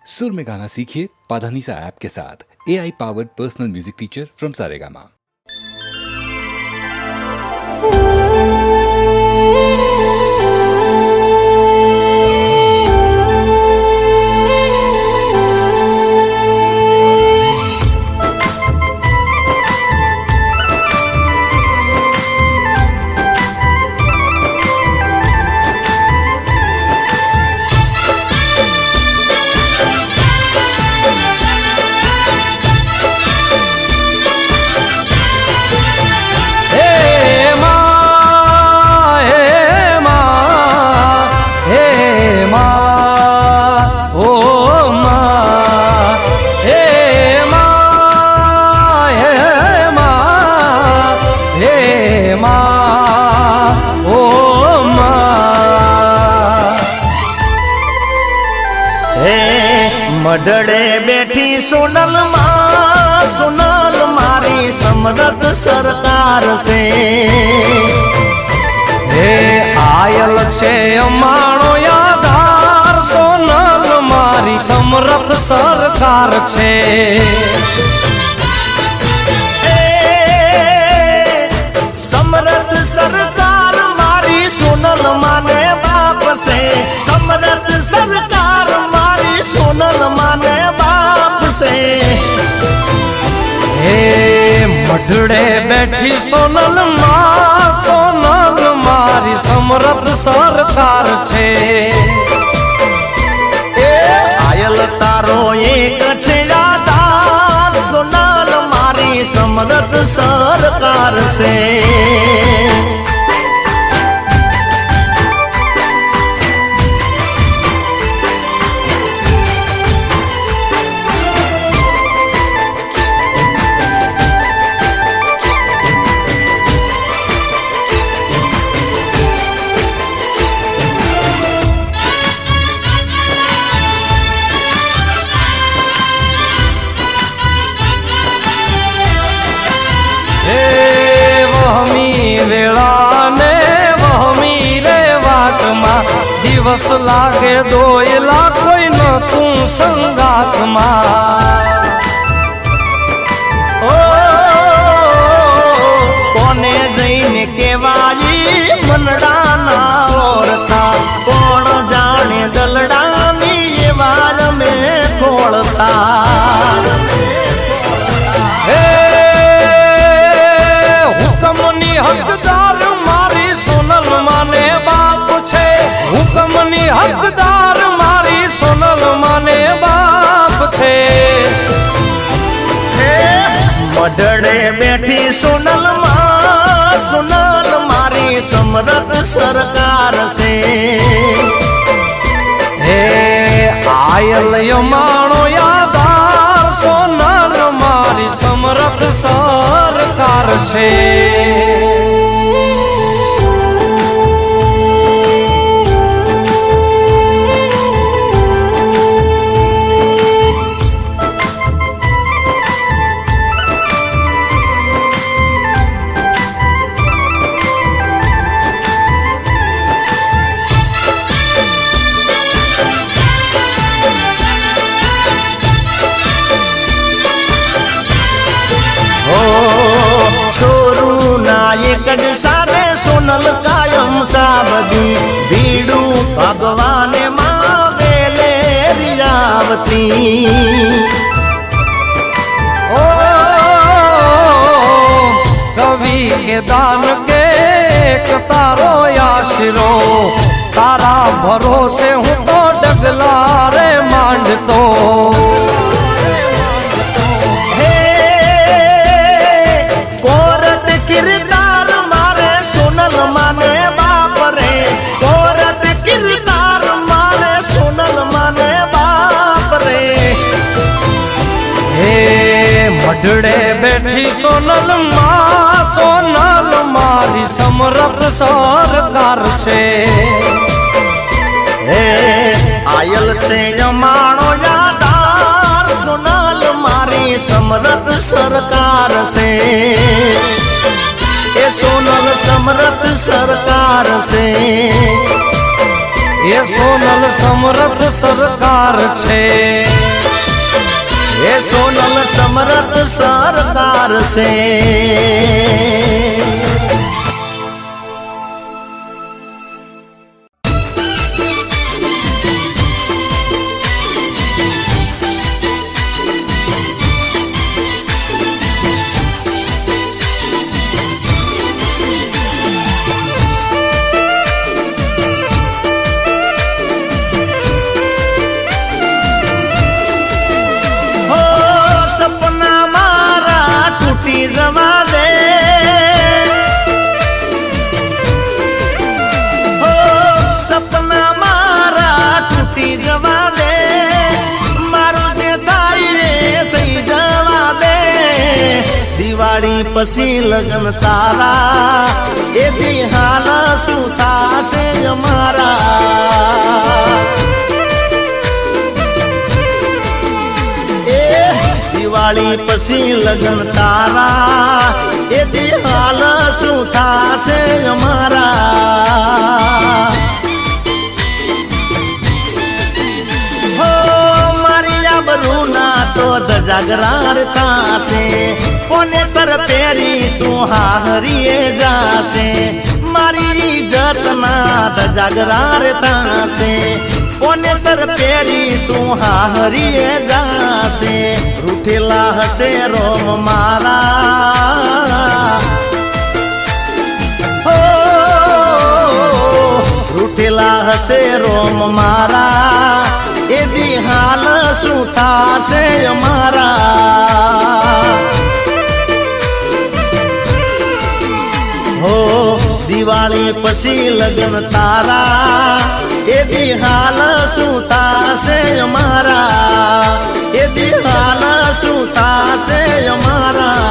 सुर में गाना सीखिए पाधानीसा ऐप के साथ। AI powered personal music teacher from Saregama. मडड़े बैठी सोनल माँ सोनल मारी समरथ सरकार से हे आयल छे अमाणो यादार सोनल मारी समरथ सरकार छे। समरथ सरकार मारी सोनल माने बाप से समरथ सरकार मारी सोनल माने बाप से। हे मडड़े बैठी सोनल माँ सोनल मारी समरथ सरकार छे। आयल तारो एक छे यादार सोनल मारी समरथ सरकार से। दिवस लागे दोयला कोई न तू संगात कोने जईने केवाई मनड़ा ना औरता कोण जाने दलडानी ये वार में खोलता। हुक्मनी हकदार मारी सोनल माने बाप छे। हुक्मनी हकदार मारी सोनल माने बाप छे। मडड़े बैठी सोनल माँ सोनल मारी समरथ सरकार से। हे आयल यमाणो यादार सोनल मारी समरथ सरकार छे। सारे सोनल कायम साबदी बीड़ू भगवान माँ वेले रियावती। ओ कवि के दान के एक तारो आशिरो तारा भरोसे हूँ तो डगला रे मांडतो। मडड़े बैठी सोनल माँ सोनल मारी समरथ सरकार छे। आयल छे अमाणो यादार सोनल मारी समरथ सरकार से। ए सोनल समरथ सरकार से। ये सोनल समरथ सरकार छे। રત સરકાર છે. દિવાળી પછી લગન તારા એ દિહાલ શું થાશે અમારા. એ દિવાળી પછી લગન તારા એ દિહાલ શું થાશે અમારા. હો મારી આબરૂ ના તો ધજાગરાર થાશે, કોને તર પેરી તું હારીએ જાશે. મારી ઇજ્જત ના ધજાગરાર થાશે, કોને તર પેરી તું હારીએ જાશે. રૂઠેલા હશે રોમ મારા, હો રૂઠેલા હશે રોમ મારા એ દિહાલ શું થાશે અમારા. હો દિવાળી પછી લગન તારા એ દિહાલ શું થાશે અમારા. એ દિહાલ શું થાશે અમારા.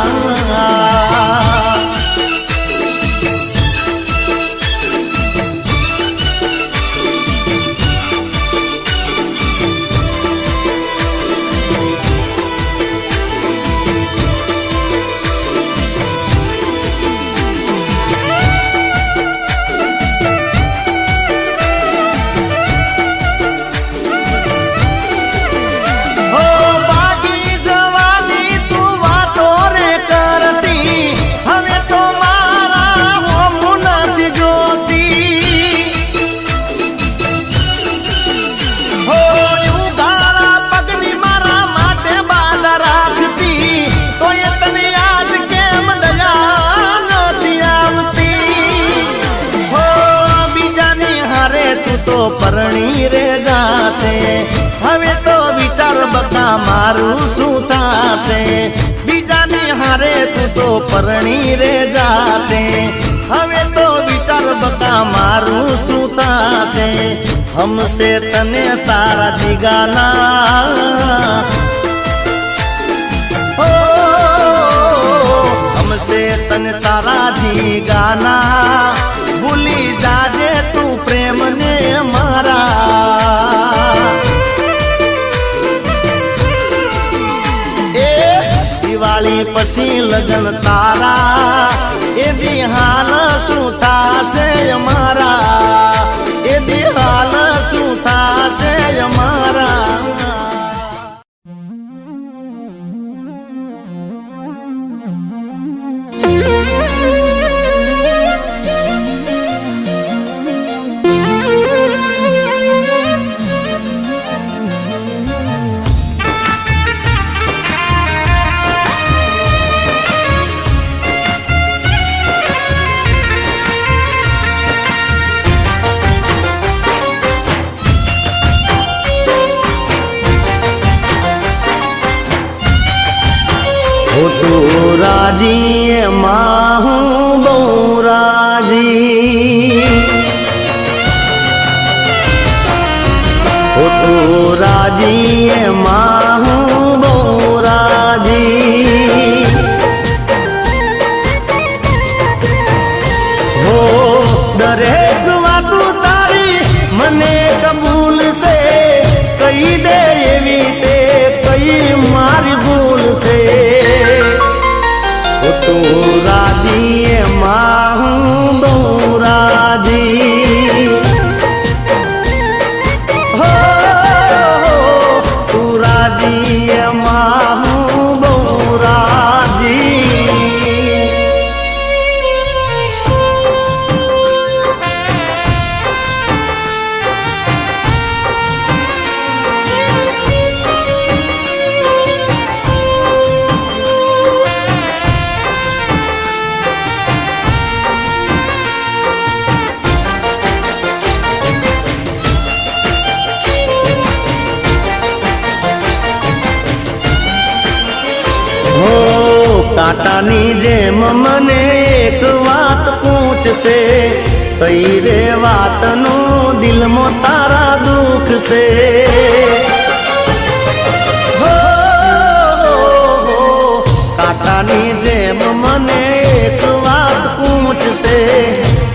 પરણી રે જાશે, હવે તો વિચાર બકા મારું શું થાશે. બીજાની હારે તું તો પરણી રે જાશે, હવે તો વિચાર બકા મારું શું થાશે. હમશે તને તારા જીગાના, હો હમશે તને તારા જીગાના. ભૂલી જાજે તું પ્રેમ ને મારા. એ દિવાળી પછી લગન તારા એ દિહાલ શું થાશે અમારા. એ દિહાલ શું થાશે અમારા. हो तो राजी माँ हूँ बो राजी, हो तो राजी माँ हूँ बो राजी. हो दरेक वातु तारी मने कबूल से कही दे एवी ते कही मारी भूल से. तो राजी माँ हूँ बो राजी, हो तू राजी माँ हूँ बो હો કાંટાની જેમ મને એક વાત પૂછશે, કઈ રે વાતનું દિલમાં તારા દુઃખ છે. હો કાંટાની જેમ મને એક વાત પૂછશે,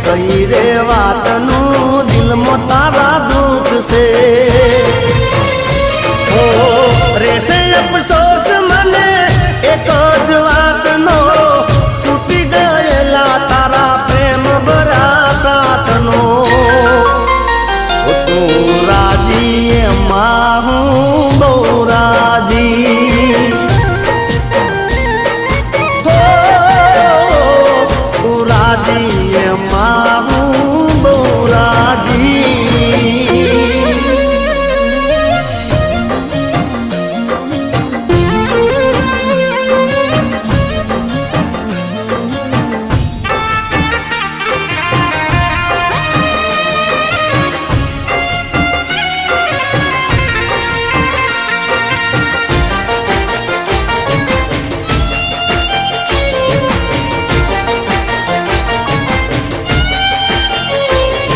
કઈ રે વાતનું દિલમાં તારા દુઃખ છે. હો રેશે અફસોસ મને એક જ વાતનો, છૂટી ગયેલા તારા પ્રેમ ભરા સાથનો. તું રાજી એમાં હું બહુ રાજી. હો તું રાજી એમાં હું બહુ રાજી.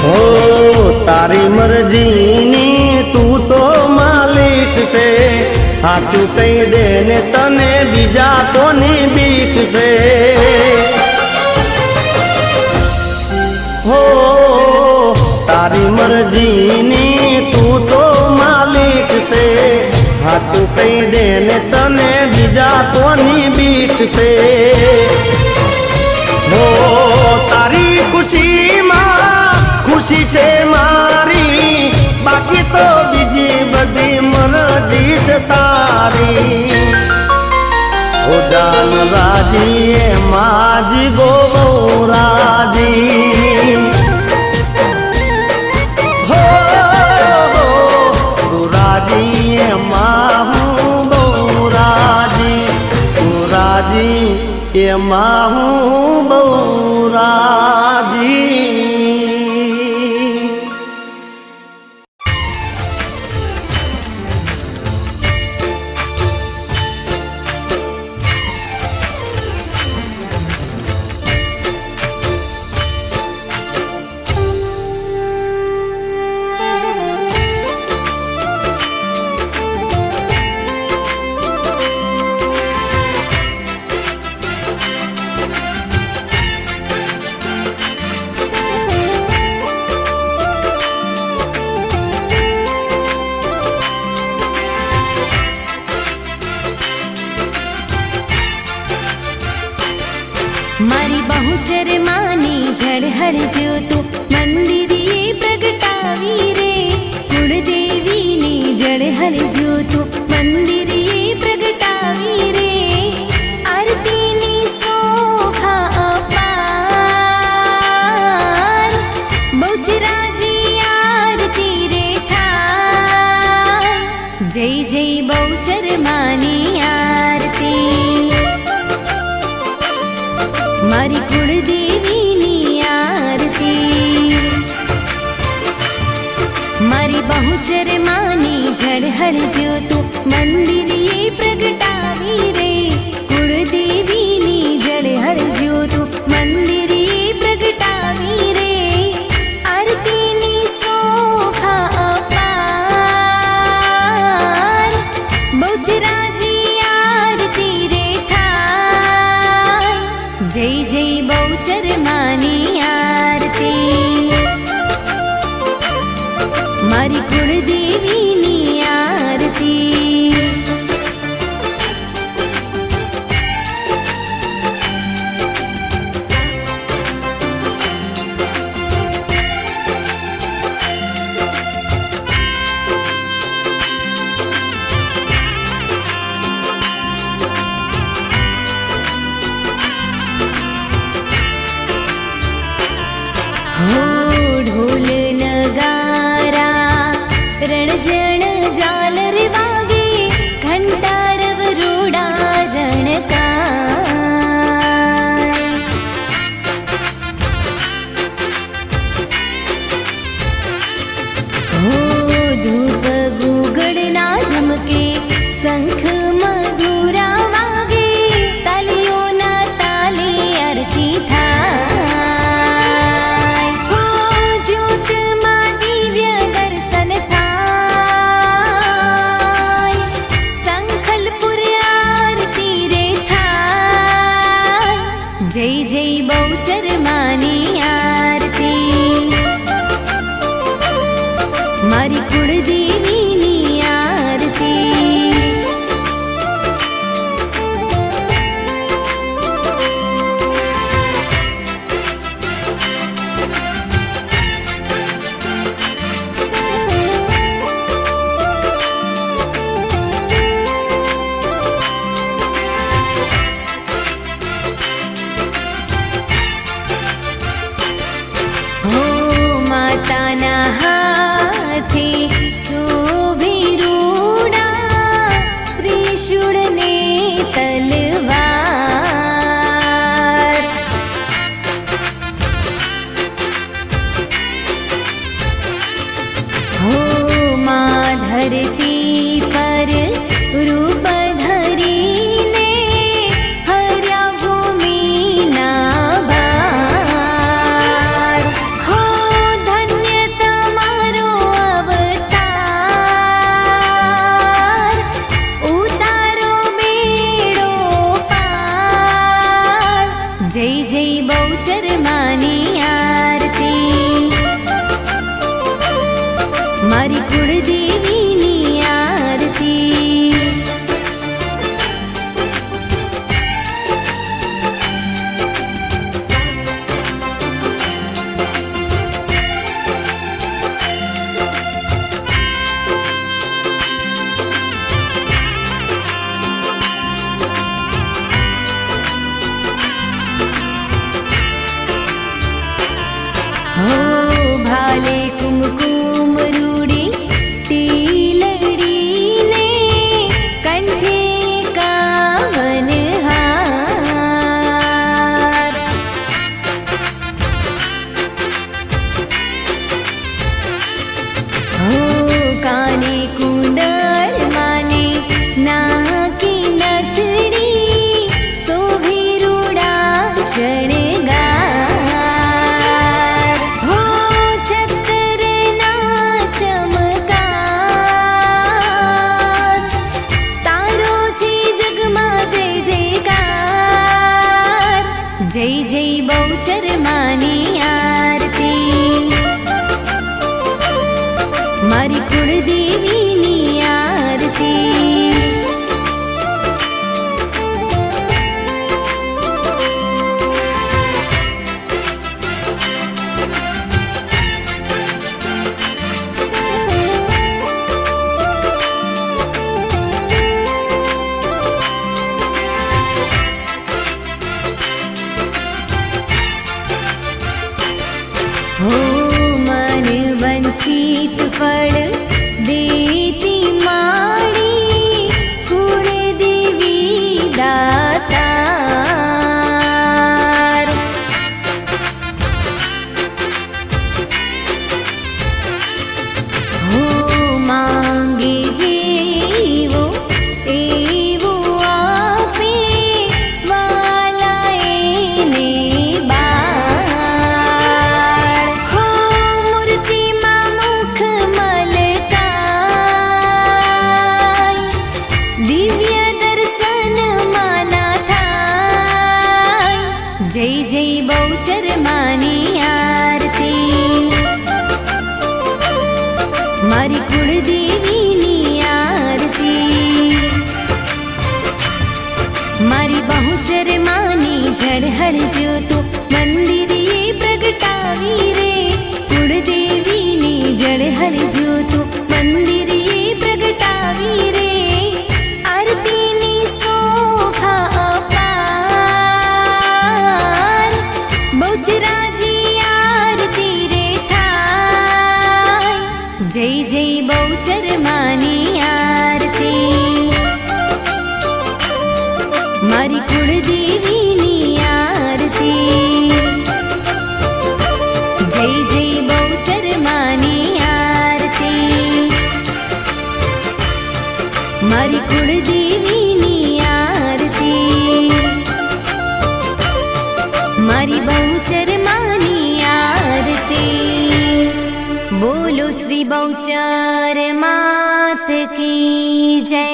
હો તારી મરજીની તું તો માલિક છે, સાચું કહી દે ને તને બીજા કોની બીક છે. હો તારી મરજીની તું તો માલિક છે, સાચું કહી દે ને તને બીજા કોની બીક છે. હો તારી ખુશીમાં ખુશી છે મારી, બાકી તો બીજી બધી મરજી છે તારી. હો જાન રાજી એમાં જી ગો બહુ રાજી. હો તું રાજી એમાં હું બહુ રાજી. તું રાજી એમાં હું બહુ રાજી. મારી બહુચર માની ઝળહળ જ્યોતું મંદિરે પ્રગટાવી રે, કુળદેવીની ઝળહળ જ્યોતું મંદિરે પ્રગટાવી રે. આરતીની શોભા અપાર, બહુચરાજી આરતી રે થાય. જય જય બહુચર માની આરતી, મારી કુળદેવીની આરતી. મારી બહુચર માની ઝળહળ જ્યોતું મંદિરે પ્રગટાવી રે, કુળદેવીની ઝળહળ જ્યોતું મંદિરે પ્રગટાવી રે. આરતીની શોભા અપાર, બહુચરાજી આરતી રે થાય. જય જય બહુચર માની આરતી, મારી કુળદેવીની આરતી. બહુચર માની ઝળહળ જ્યોતો મંદિરે પ્રગટાવી રે કુળદેવીની ઝળહળ જ્યોતો મંદિરે પ્રગટાવી રે આરતીની શોભા અપાર બહુચરાજી આરતી રે થાય જય જય બહુચર માની આરતી મારી કુળદેવીની આરતી જય જય બહુચર માની આરતી મારી કુળદેવીની આરતી મારી બહુચર માની આરતી બોલો શ્રી બહુચર માત કી જય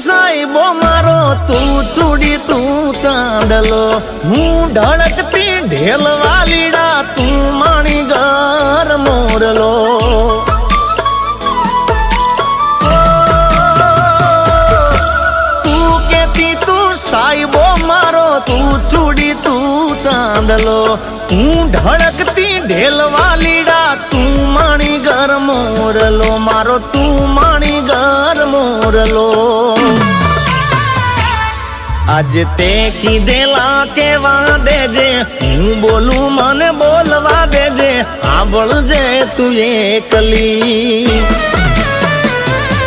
સાહેબો મારો તું ચૂડી તું ચાંદલો હું ઢળકતી ઢેલ વાલીડા તું માણી ઘર મોરલો તું કેતી તું સાહેબો મારો તું ચૂડી તું ચાંદલો હું ઢળકતી ઢેલ વાલીડા તું માણી ઘર મોરલો મારો તું માણી ઘર મોરલો આજે તે કીધેલા કેવા દેજે હું બોલું મને બોલવા દેજે સાંભળજે તું એકલી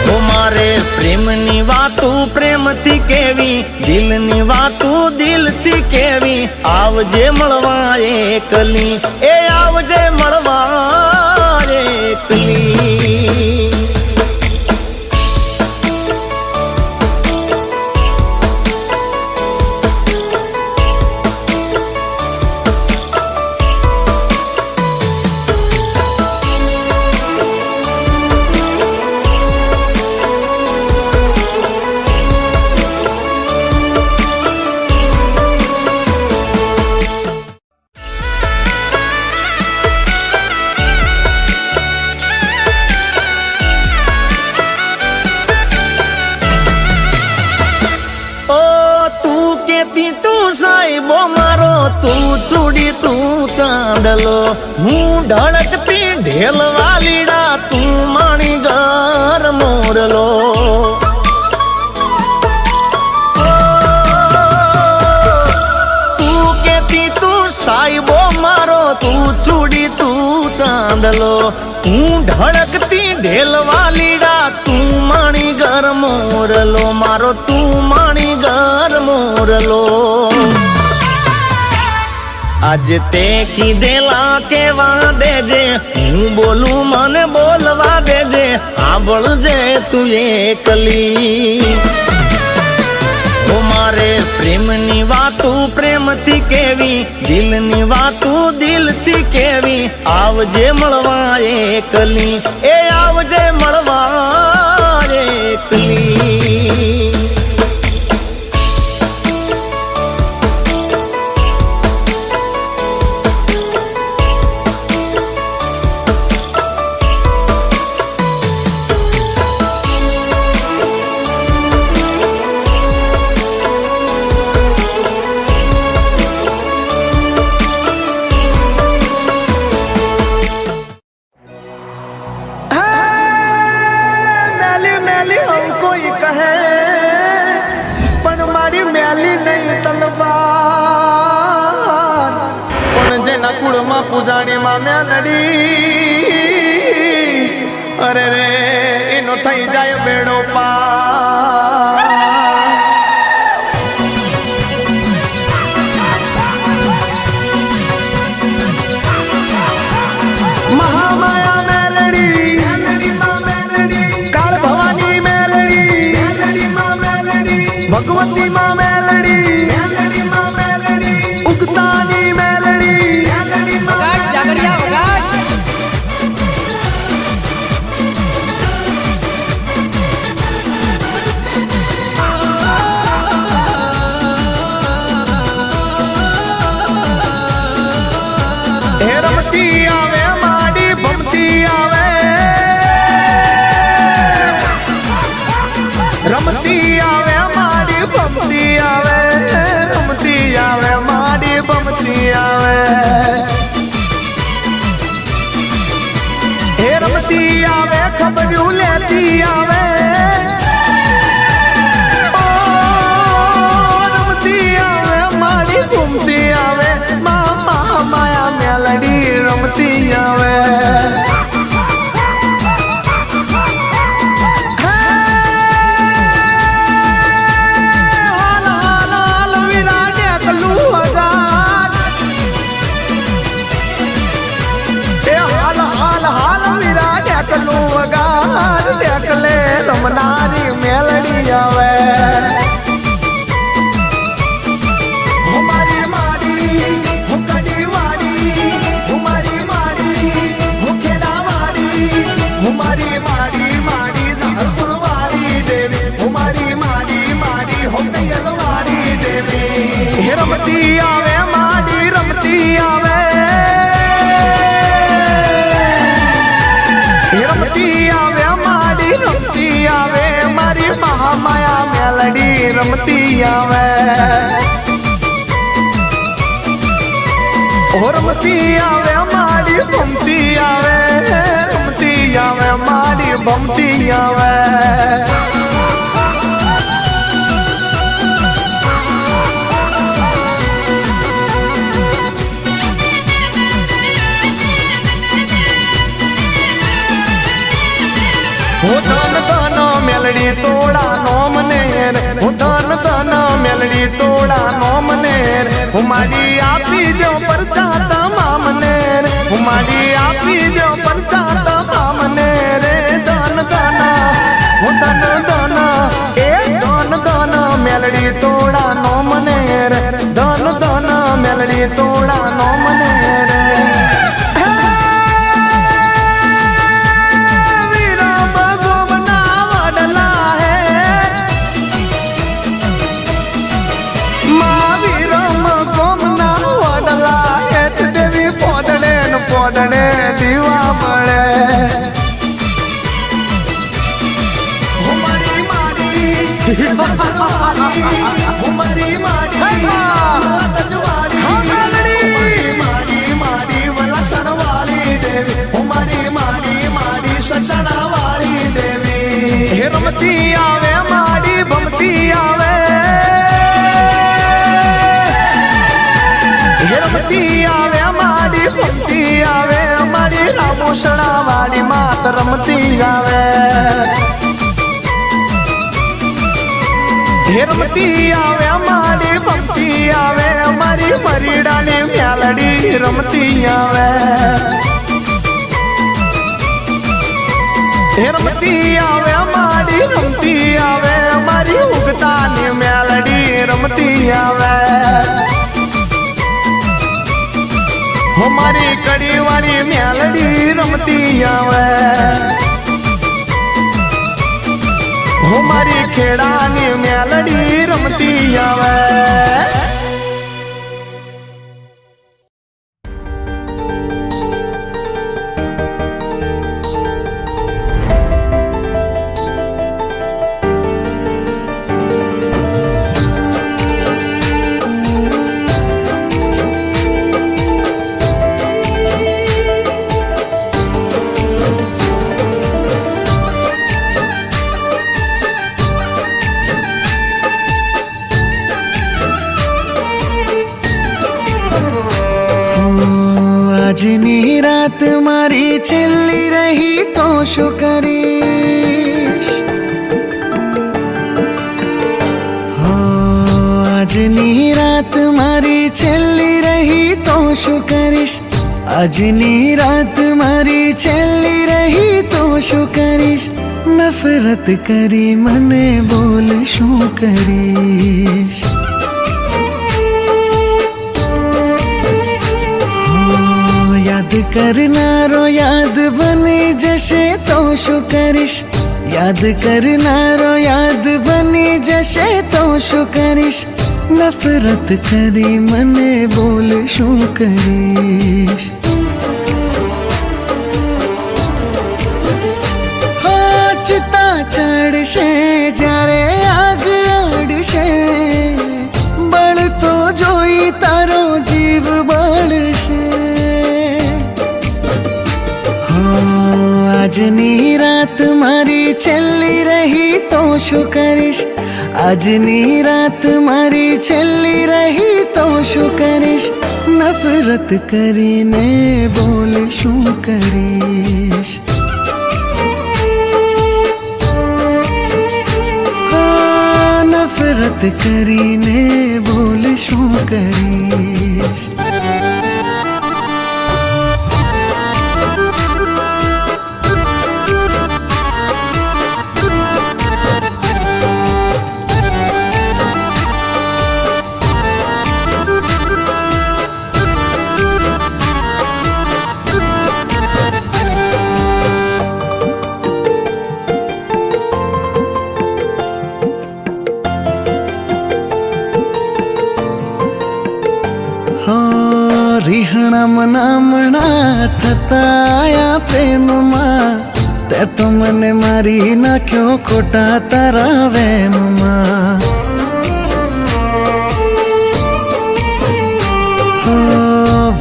ઓ મારે પ્રેમની વાતું પ્રેમથી કેવી દિલની વાતું દિલથી કેવી આવજે મળવા એકલી એ આવજે મળવા એકલી તું ચૂડી તું ચાંદલો હું ઢળકતી ઢેલ વાલીડા તું માણી ઘર મોરલો તું કેતી તું સાહેબો મારો તું ચૂડી તું ચાંદલો હું ઢળકતી ઢેલ વાલીડા તું માણી ઘર મોરલો મારો તું માણી ઘર મોરલો આજે તે કીધેલા કેવા દેજે હું બોલું મને બોલવા દેજે સાંભળજે તું એકલી ઓ મારે પ્રેમની વાતું પ્રેમથી કેવી દિલની વાતું દિલથી કેવી આવજે મળવા એકલી એ આવજે મળવા એકલી કુળમાં પૂજાણી માં મેલડી અરે રે એનો થઈ જાય બેડો પાર મહામાયા મેલડી કાળ ભવાની મેલડી ભગવતી માં મેલડી ઉગતાની મેલડી રમતી આવે માડી રમતી આવે રમતી આવે માડી રમતી આવે મારી મહામાયા મેલડી રમતી આવે રમતી આવે માડી ભમતી આવે રમતી આવે માડી ભમતી આવે હું ધન મેલડી તોડા નો મને હું ધન મેલડી તોડા નો મને હું મારી આપી દો પરચા તમામને હું મારી આપી દો પરચા તમામને રે ધન હું ધન એ ધન મેલડી તોડા નો મને રે ધન મેલડી તોડા નો મને રે પોદણે દીવા મળે મારી માડી વલસણ વાળી દેવી મારી માડી સચના વાળી દેવી રમતી આવે માડી ભમતી આવે રમતી આવે માડી ભમતી આવે મારી રામોસણા વાળી માત રમતી આવે રમતી આવે માડી ભમતી આવે મારી મરીડાની મ્યાલડી રમતી આવે રમતી આવે માડી રમતી આવે મારી ઉગતાની મ્યાલડી રમતી આવે મારી કડીવાળી મ્યાલડી રમતી આવે મારી ખેડાની મ્યાલડી રમતી આવે આજની રાત મારી છેલ્લી રહી તો શું કરીશ આજની રાત મારી છેલ્લી રહી તો શું કરીશ આજની રાત મારી છેલ્લી રહી તો શું કરીશ નફરત કરી મને બોલ શું કરીશ યાદ કરનારો યાદ બની જશે તો શું કરીશ યાદ કરનારો યાદ બની જશે તો શું કરીશ નફરત કરી મને બોલ શું કરીશ ચિતા ચડશે જ્યારે આગ અડશે બળતો જોઈ તારો જીવ બળશે આજની રાત મારી છેલ્લી રહી તો શું કરીશ આજની રાત મારી છેલ્લી રહી તો શું કરીશ નફરત કરીને બોલ શું કરીશ નફરત કરીને બોલ શું કરીશ ઘણા મનામણા થતા પ્રેમમાં તે તો મને મારી નાખ્યો ખોટા તારા વેમમાં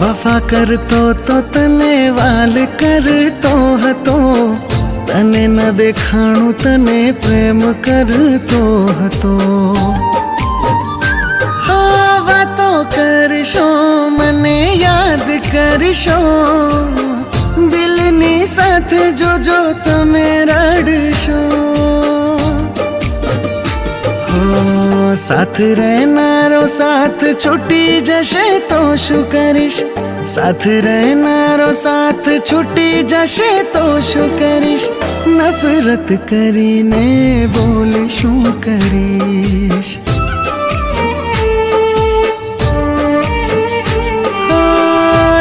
વફા કરતો તો તને વાલ કરતો હતો તને ન દેખાણું તને પ્રેમ કરતો હતો વાતો કરશો મને યાદ કરશો દિલની સાથે જોજો તમે રડશો સાથ રહેનારો સાથ છૂટી જશે તો શું કરીશ સાથ રહેનારો સાથ છૂટી જશે તો શું કરીશ નફરત કરીને બોલ શું કરીશ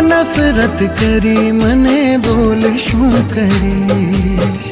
નફરત કરી મને બોલ શું કરીશ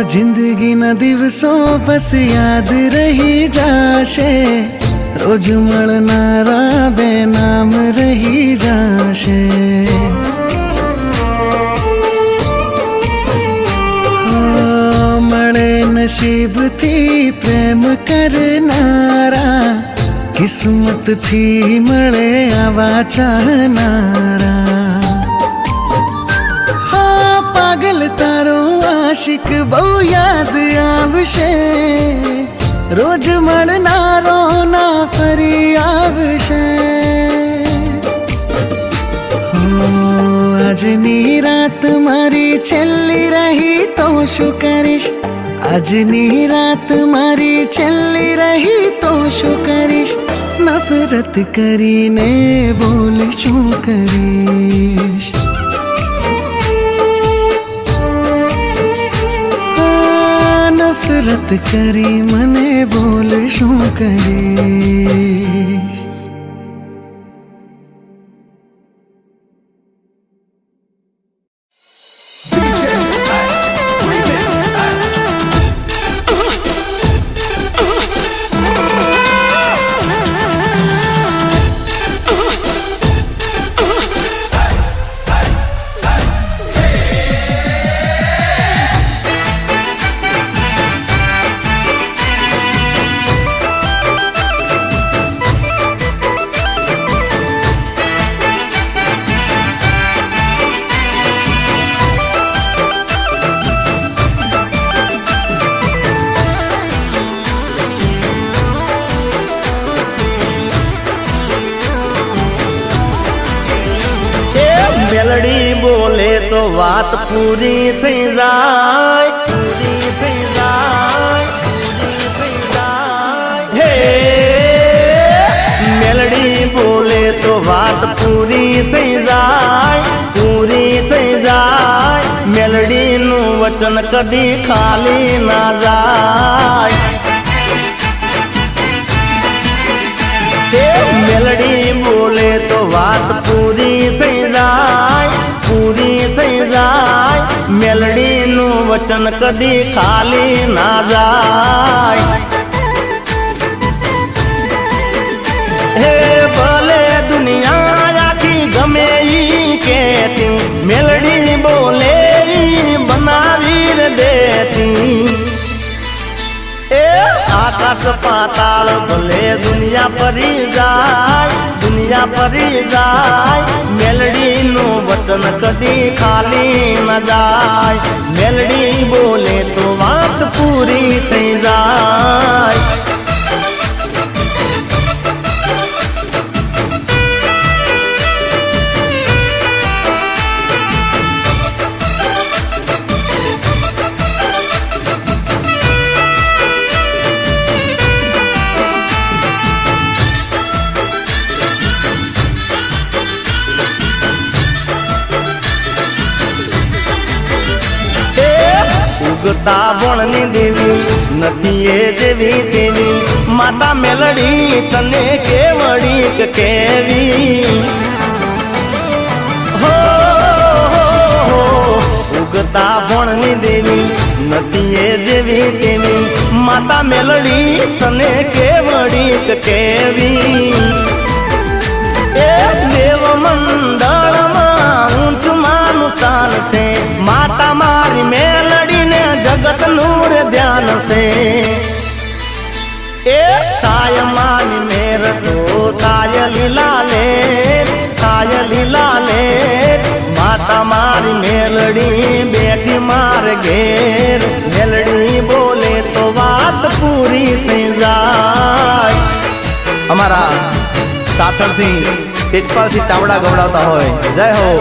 જિંદગીના દિવસો બસ યાદ રહી જાશે રોજ મળનારા બે નામ રહી જાશે મળે નસીબથી પ્રેમ કરનારા કિસ્મતથી મળે આવા ચાહનારા પાગલ તારો આશિક બહુ યાદ આવશે રોજ મળનારો ના ફરી આવશે આજની રાત મારી છેલ્લી રહી તો શું કરીશ આજની રાત મારી છેલ્લી રહી તો શું કરીશ નફરત કરીને બોલ શું કરીશ નફરત કરી મને બોલ શું કરીશ મેલડી બોલે તો વાત પૂરી થઈ જાય પૂરી થઈ જાય હે મેલડી બોલે તો વાત પૂરી થઈ જાય પૂરી થઈ જાય મેલડીનું વચન કદી ખાલી ના જાય મેલડી બોલે તો વાત પૂરી થઈ જાય પૂરી થઈ જાય મેલડીનું વચન કદી ખાલી ના જાય હે ભલે દુનિયા આખી ગમે ઈ કેતી મેલડી બોલે બનાવી દેતી એ આકાશ પાતાળ ભલે દુનિયા પરી જાય મેલડીનું વચન કદી ખાલી ન જાય મેલડી બોલે તો વાત પૂરી થઈ જાય ઉગતા ભણની દેવી નથી એ જેવી તેવી માતા મેલડી તને કેવડી કે કેવી હો ઉગતા ભણની દેવી નથી એ જેવી તેવી માતા મેલડી તને કેવડી કે કેવી એ દેવ મંડળમાં ઊંચું માનું સ્થાન છે માતા મારી મેલડીને જગત નું ધ્યાન છે એ તાય માની મેર તો તાય લીલા લે માતા મારી મેલડી બેઠી માર ઘેર મેલડી બોલે તો વાત પૂરી થઈ જાય અમારા સાસણથી તેજપાલથી ચાવડા ગવડાવતા હોય જય હો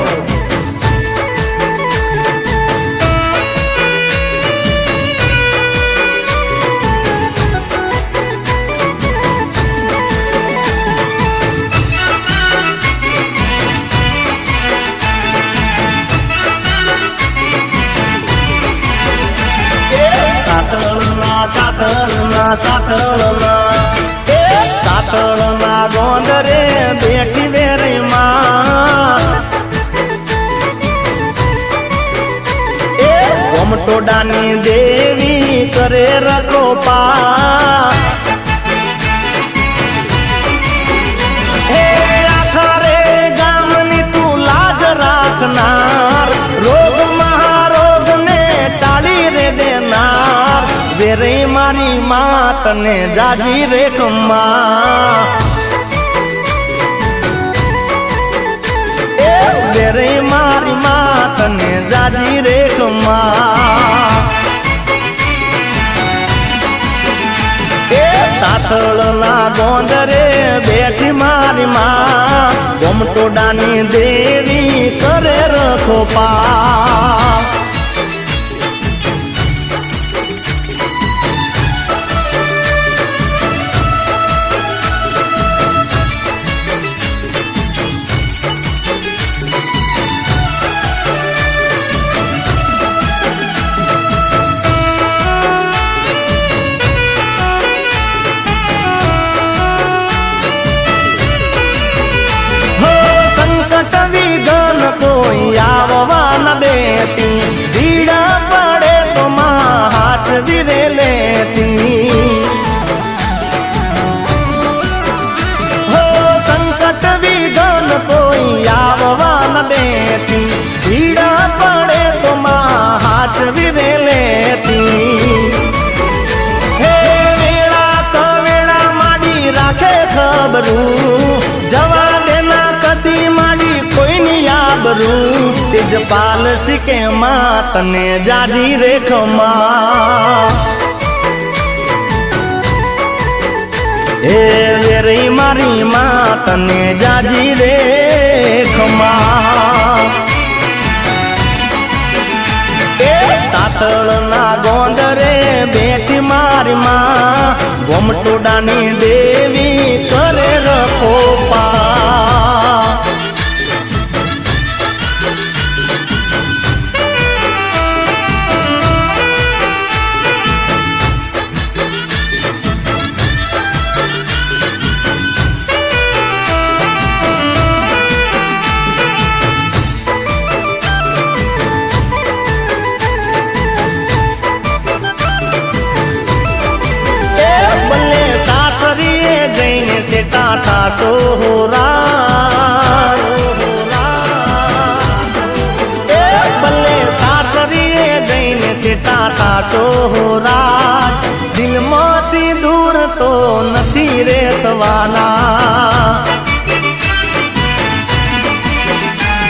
સાતળના ગોંદરે બેઠી વેરી માં એ ગોમટોડાની દેવી કરે રકોપા હે આખા રે ગામની તું લાજ રાખનાર રોગ મહારોગ ને ટાળી રે દેનાર વેરે મારી માત ને જાજી રે કમા એ વેરે મારી માત ને જાજી રે કમા એ સાતળના ગોંદરે બેઠી મારી માં ગોમટોડાની દેવી કરે રખોપા કોઈ આવવા ન દેતી ભીડા પડે તો માં હાથ વિરે લેતી હો સંકટ વિઘન કોઈ આવવા ન દેતી ભીડા પડે તો માં હાથ વિરે લેતી હે વેળા કવેળા માડી રાખે ખબરું જવા દેના કદી માડી કોઈની આબરૂ તેજપાલ શીખે માં તને જાડી રે ખમા હે વેરી મારી માં તને જાજી રે ખમા એ સાતળના ગોંદરે બેઠી મારી માં ગોમટોડાની દેવી કરે રખોપા સેટા થાસો હોરા એ બલ્લે સાસરીએ જઈને સેટા થાસો હોરા દિલમાંથી દૂર તો નથી રે તવાના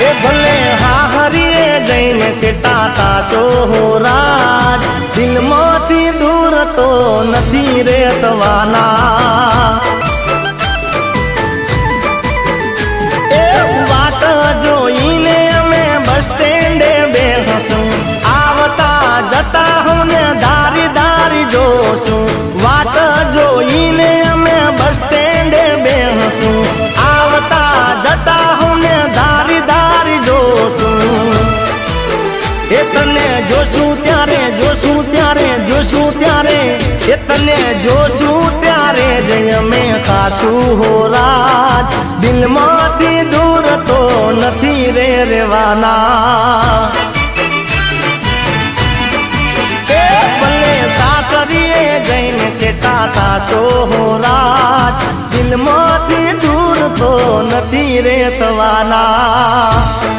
એ ભલે હાહરીએ જઈને સેટા થાસો હોરા દિલમાંથી દૂર તો નથી રે તવાના જોઈને અમે બસ સ્ટેન્ડે બેસું આવતા જતા હું દારી દારી જોશું વાત જોઈને અમે બસ સ્ટેન્ડે બેસું આવતા જતા હું દારી દારી જોશું એ તને જોશું ત્યારે એ તને જોશું ત્યારે જ અમે ખાશું હો રાત દિલમાંથી દૂર તો નથી રે રેવાના એ ભલે સાસરીએ જઈને સેટા થાશો હો રાત દિલમાંથી દૂર તો નથી રે થવાના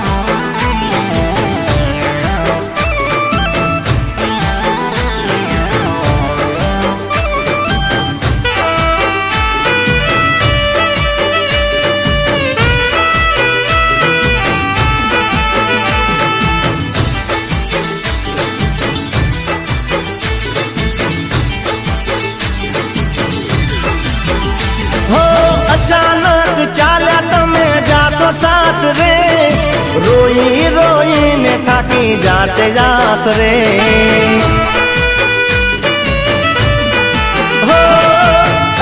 અચાનક ચાલ્યા તમે જાશો સાથ રે રોઈ રોઈને થાકી જાશે જાત રે હો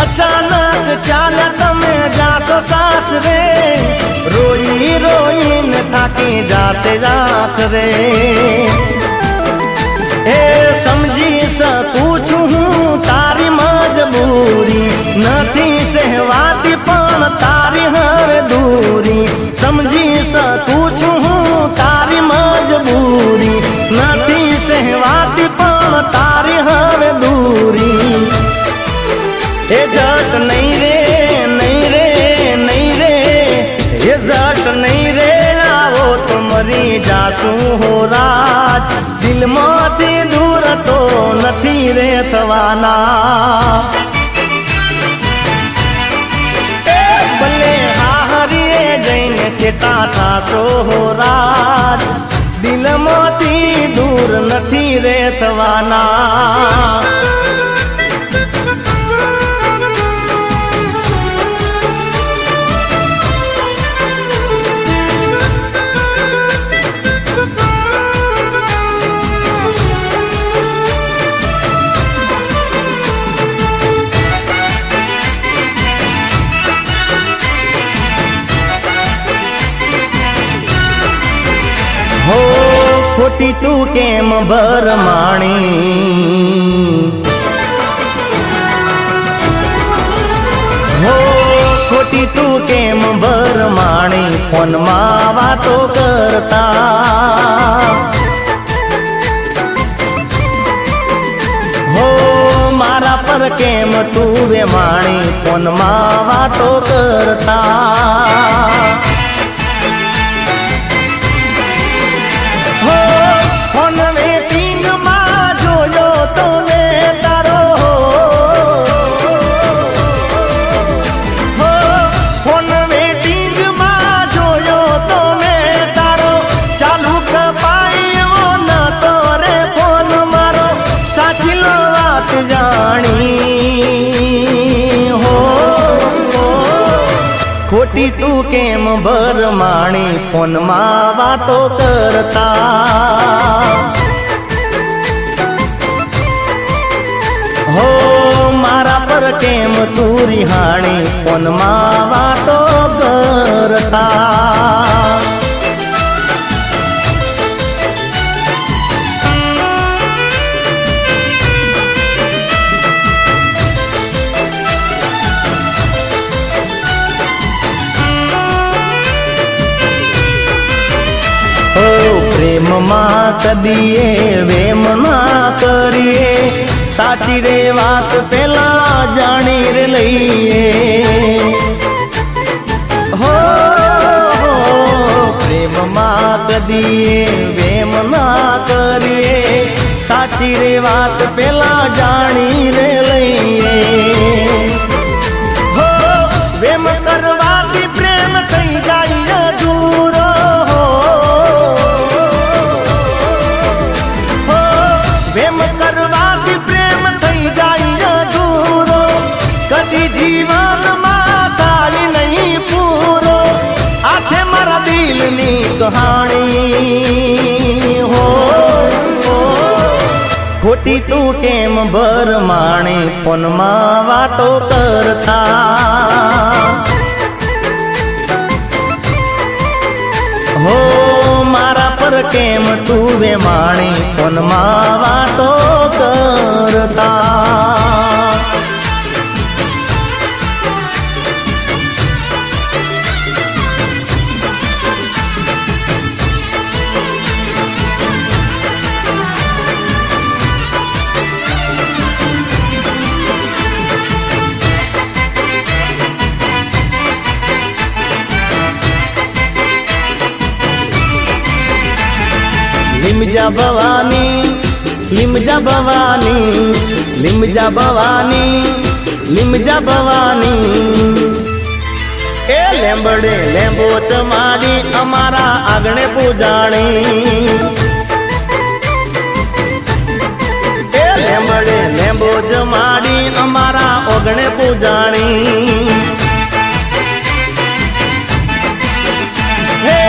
અચાનક ચાલ્યા તમે જાશો સાથ રે રોઈ રોઈને થાકી જાશે જાત રે એ સમજી શકું છું હું તારી મજબૂરી નથી સહેવાતી પણ તારી હવે દૂરી સમજી શકું છું હું તારી મજબૂરી નથી સહેવાતી પણ તારી હવે દૂરી એ જટ નહીં રે નહીં રે નહીં રે એ જટ નહીં રે આવો તો મરી જાશું હો રાત દિલમાંથી દૂર તો નથી રે થવાના ભલે હારીએ જઈને સેટા થાશો હો રાત દિલમાંથી દૂર નથી રે થવાના હો ખોટી તું કેમ ભરમાણી હો ખોટી તું કેમ ભરમાણી ફોનમાં વાતો કરતા હો મારા પર કેમ તું વેમાણી ફોનમાં વાતો કરતા ખોટી તું કેમ ભરમાણી ફોનમાં વાતો કરતા હો મારા પર કેમ તું રિહાણી ફોનમાં વાતો કરતા પ્રેમમાં કદીએ વેમ ના કરીએ સાચી રે વાત પેલા જાણી રે લઈએ હો પ્રેમમાં કદીએ વેમ ના કરીએ સાચી રે વાત પેલા જાણી રે લઈએ હો વેમ કરવાથી પ્રેમ થઈ જાય અધૂરો વેમ કરવાથી પ્રેમ થઈ જાય અધૂરો કદી જીવનમાં થાય નહીં પૂરો આ છે મારા દિલની કહાણી હો ખોટી તું કેમ ભરમાણી ફોનમાં વાતો કરતા હો મારા પર કેમ તું વેમાણી ફોનમાં વાતો કરતા લીમજા ભવાની, લીમજા ભવાની, લીમજા ભવાની, લીમજા ભવાની. એ લેંબડે લેંબો ચમાડી અમારા આગણે પૂજાણી. એ લેંબડે લેંબો જમાડી અમારા ઓગણે પૂજાણી. હે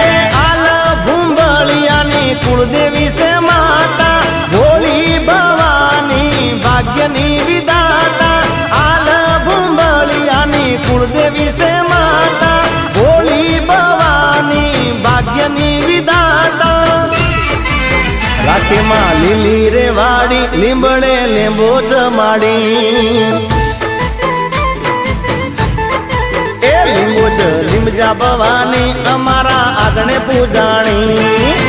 આલ ભૂંબળિયાની કુળદેવી છે માતા, ભોળી ભવાની ભાગ્યની વિધાતા. આલ ભૂંબળિયાની કુળદેવી છે માતા, ભોળી ભવાની ભાગ્યની વિધાતા. રાતીમાં લીલી રે વાડી, લીંબડે લીંબો ચમાડી. એ લીંબો જ લીમજા ભવાની અમારા આગણે પૂજાણી.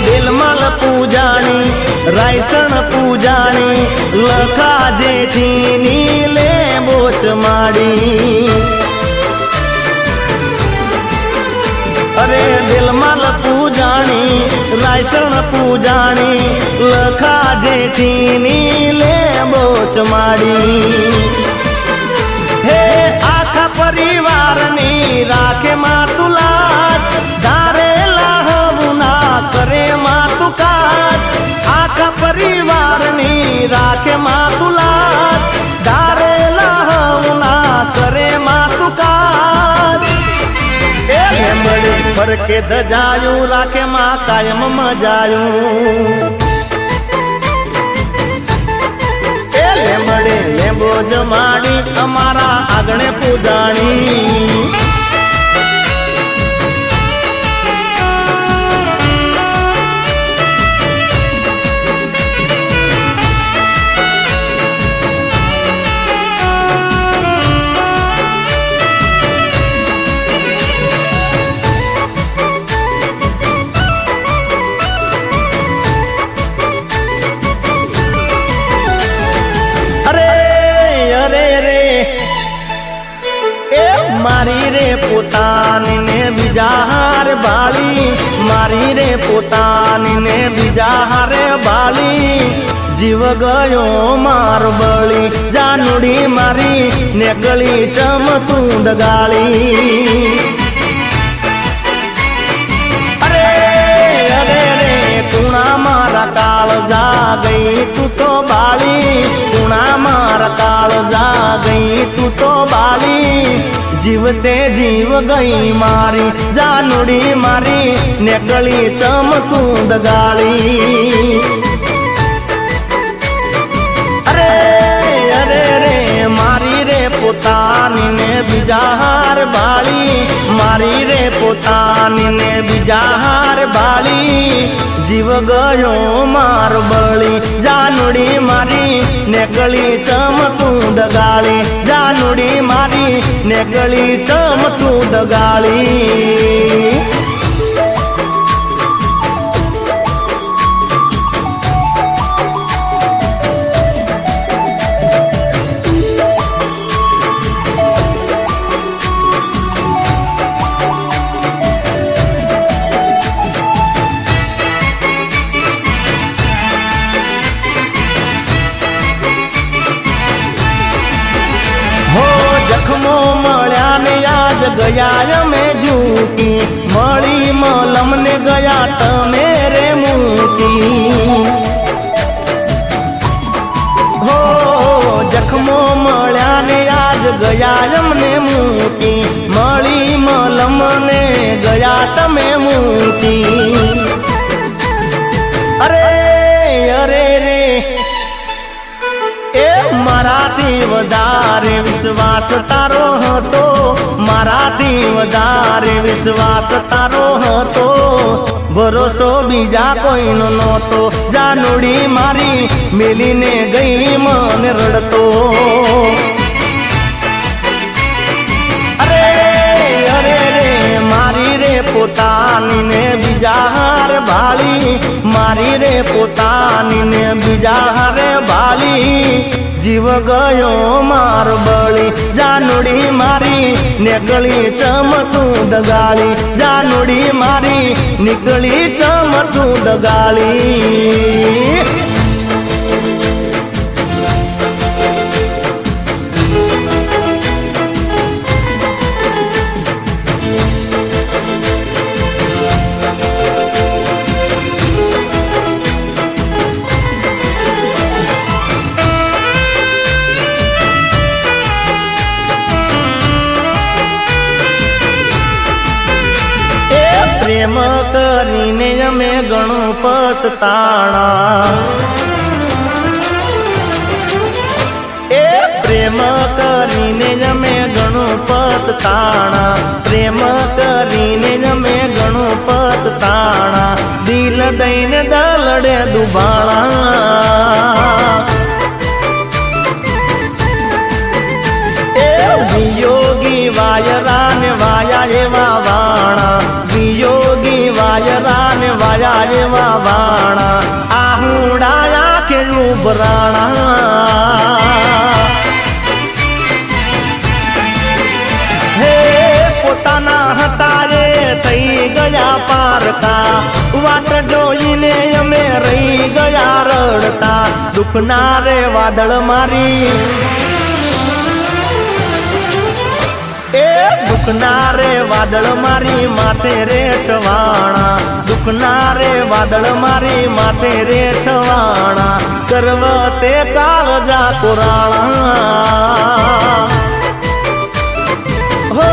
દિલમલ પૂજાણી, રાયસણ પૂજાણી, લખા જેઠી નીલે બોચ માડી. અરે દિલમલ પૂજાણી, રાયસણ પૂજાણી, લખા જેઠી નીલે બોચ માડી. હે આખા પરિવારની રાખે માં તુલાજ, ધારેલા હવના કરે માં તું કાજ. આખા પરિવારની રાખે માં તુલાજ, ધારેલા હવના કરે માં તું કાજ. એ લેંબડે ફરકે ધજાયું રાખે માં કાયમ મજાયું. લેંબડે લેંબો જમાડી અમારા આગણે પૂજાણી. મારી રે પોતાની ને બીજા હાર બાળી, મારી રે પોતાની ને બીજા હારે બાળી. જીવ ગયો માર બળી, જાનુડી મારી ને ગળી ચમતું ડગાળી. અરે અરે રે કુણા મારા કાળ જા ગઈ તું તો બાળી, કુણા મારા કાળ જા ગઈ તું તો બાળી. જીવતે જીવ ગઈ મારી, જાનુડી મારી ને ગળી ચમતું દગાળી. અરે અરે રે મારી રે પોતાની ને બીજા હાર બાળી, મારી રે પોતાની ને બીજા હાર બાળી. જીવ ગયો માર બળી, જાનુડી મારી ને ગળી ચમતું ડગાળી. જાનુડી મારી ને ગળી ચમતું ડગાળી. જખમો મળ્યા ને યાદ ગયા અમે ઝૂકી, મળી મલમ ને ગયા તમે રે મૂકી. હો જખમો મળ્યા ને યાદ ગયા અમને મૂકી, મળી મલમ ને ગયા તમે મૂકી. અરે અરે રે એ મારાથી વધારે વિશ્વાસ તારો હતો, મારાથી વધારે વિશ્વાસ તારો હતો. ભરોસો બીજા કોઈનો નહોતો જાનુડી મારી મેલીને ગઈ મને રડતો અરે અરે રે મારી રે પોતાની ને બીજા હારે ભાળી મારી રે પોતાની ને બીજા હારે ભાળી જીવ ગયો માર બળી જાનુડી મારી નીકળી ચમતું દગાળી જાનુડી મારી નીકળી ચમતું દગાળી પ્રેમ કરીને અમે ઘણું પસ્તાણા એ પ્રેમ કરીને અમે ઘણું પસ્તાણા પ્રેમ કરીને અમે ઘણું પસ્તાણા દિલ દઈને દલડે દુભાણા એ વિયોગી વાયરા ને વાયા એવા વાણા વિયોગી વાયરા ને વાયા એવા વાણા આહુડાયા કે ઉભરાણા હે પોતાના હતા રે થઈ ગયા પારકા વાટ જોઈને અમે રહી ગયા રડતા દુઃખના રે વાદળ મારી એ દુઃખના રે વાદળ મારી માથે રે છવાણા દુઃખના રે વાદળ મારી માથે રે છવાણા કરવતે કાળજા કોરાણા હો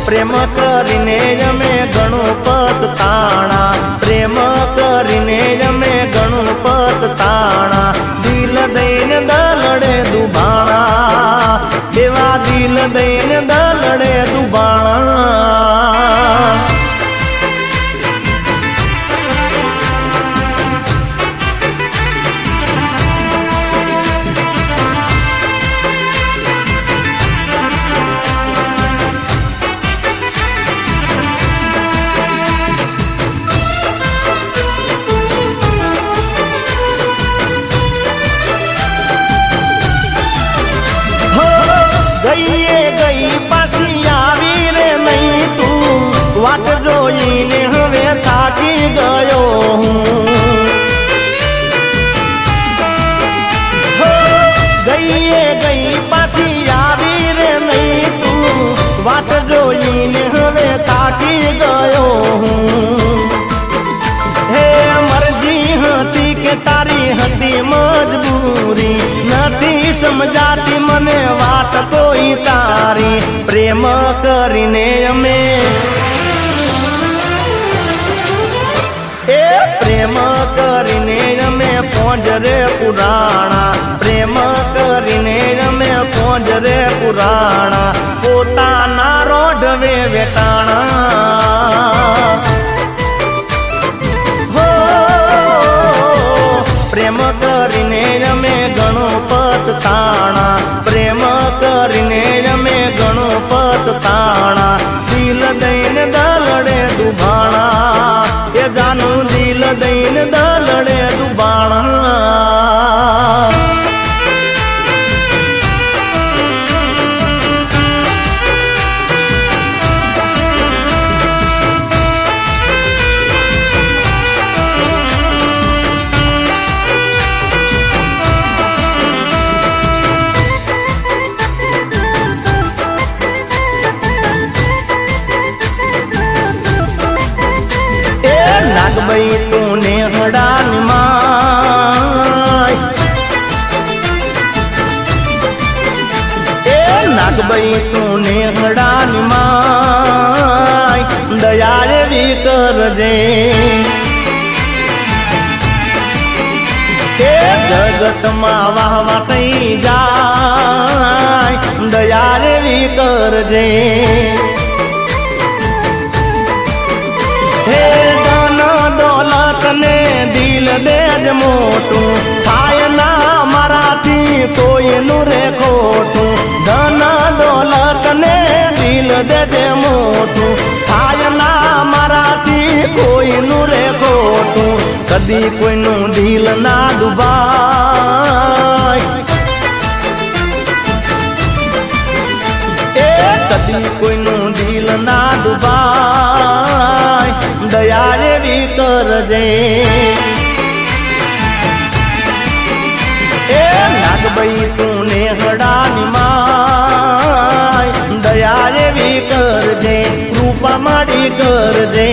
પ્રેમ કરીને અમે ઘણું પસ્તાણા પ્રેમ કરીને અમે ઘણું પસ્તાણા દિલ દઈને દલડે દુભાણા દેવા દિલ દઈને દલડે દુભાણા ગઈએ ગઈ પાછી આવી રે નહીં તું વાટ જોઈને હવે થાકી ગયો હું ગઈએ ગઈ પાછી આવી રે નહીં તું વાટ જોઈને હવે થાકી ગયો હું હે મરજી હતી કે તારી હતી મજબૂરી નથી સમજાતી મને વાત કોઈ તારી પ્રેમ કરીને અમે એ પ્રેમ કરીને અમે પોંજરે પુરાણા પ્રેમ કરીને અમે પોંજરે પુરાણા પોતાના રોઢવે વેટાણા પ્રેમ કરીને અમે ઘણું પસ્તાણા પ્રેમ કરીને અમે ઘણું પસ્તાણા દિલ દઈને દલડે દુભાણા એ જાનું દિલ દઈને દલડે દુભાણા નાગભાઈ તું ને હડાની માય એ નાગભાઈ તું ને હડાની માય દયા એવી કરજે એ જગતમાં વાહવા થઈ જાય દયા એવી કરજે દેજે મોટું થાય ના મારાથી કોઈનું રે ખોટું ધન દોલત ને દિલ દેજે મોટું થાય ના મારાથી કોઈનું રે ખોટું કદી કોઈનું દિલ ના ડૂબાય કદી કોઈનું દિલ ના ડૂબાય દયા એવી કરજે એ નાગભાઈ તું ને હડાની માય દયા એવી કરજે કૃપા માડી કરજે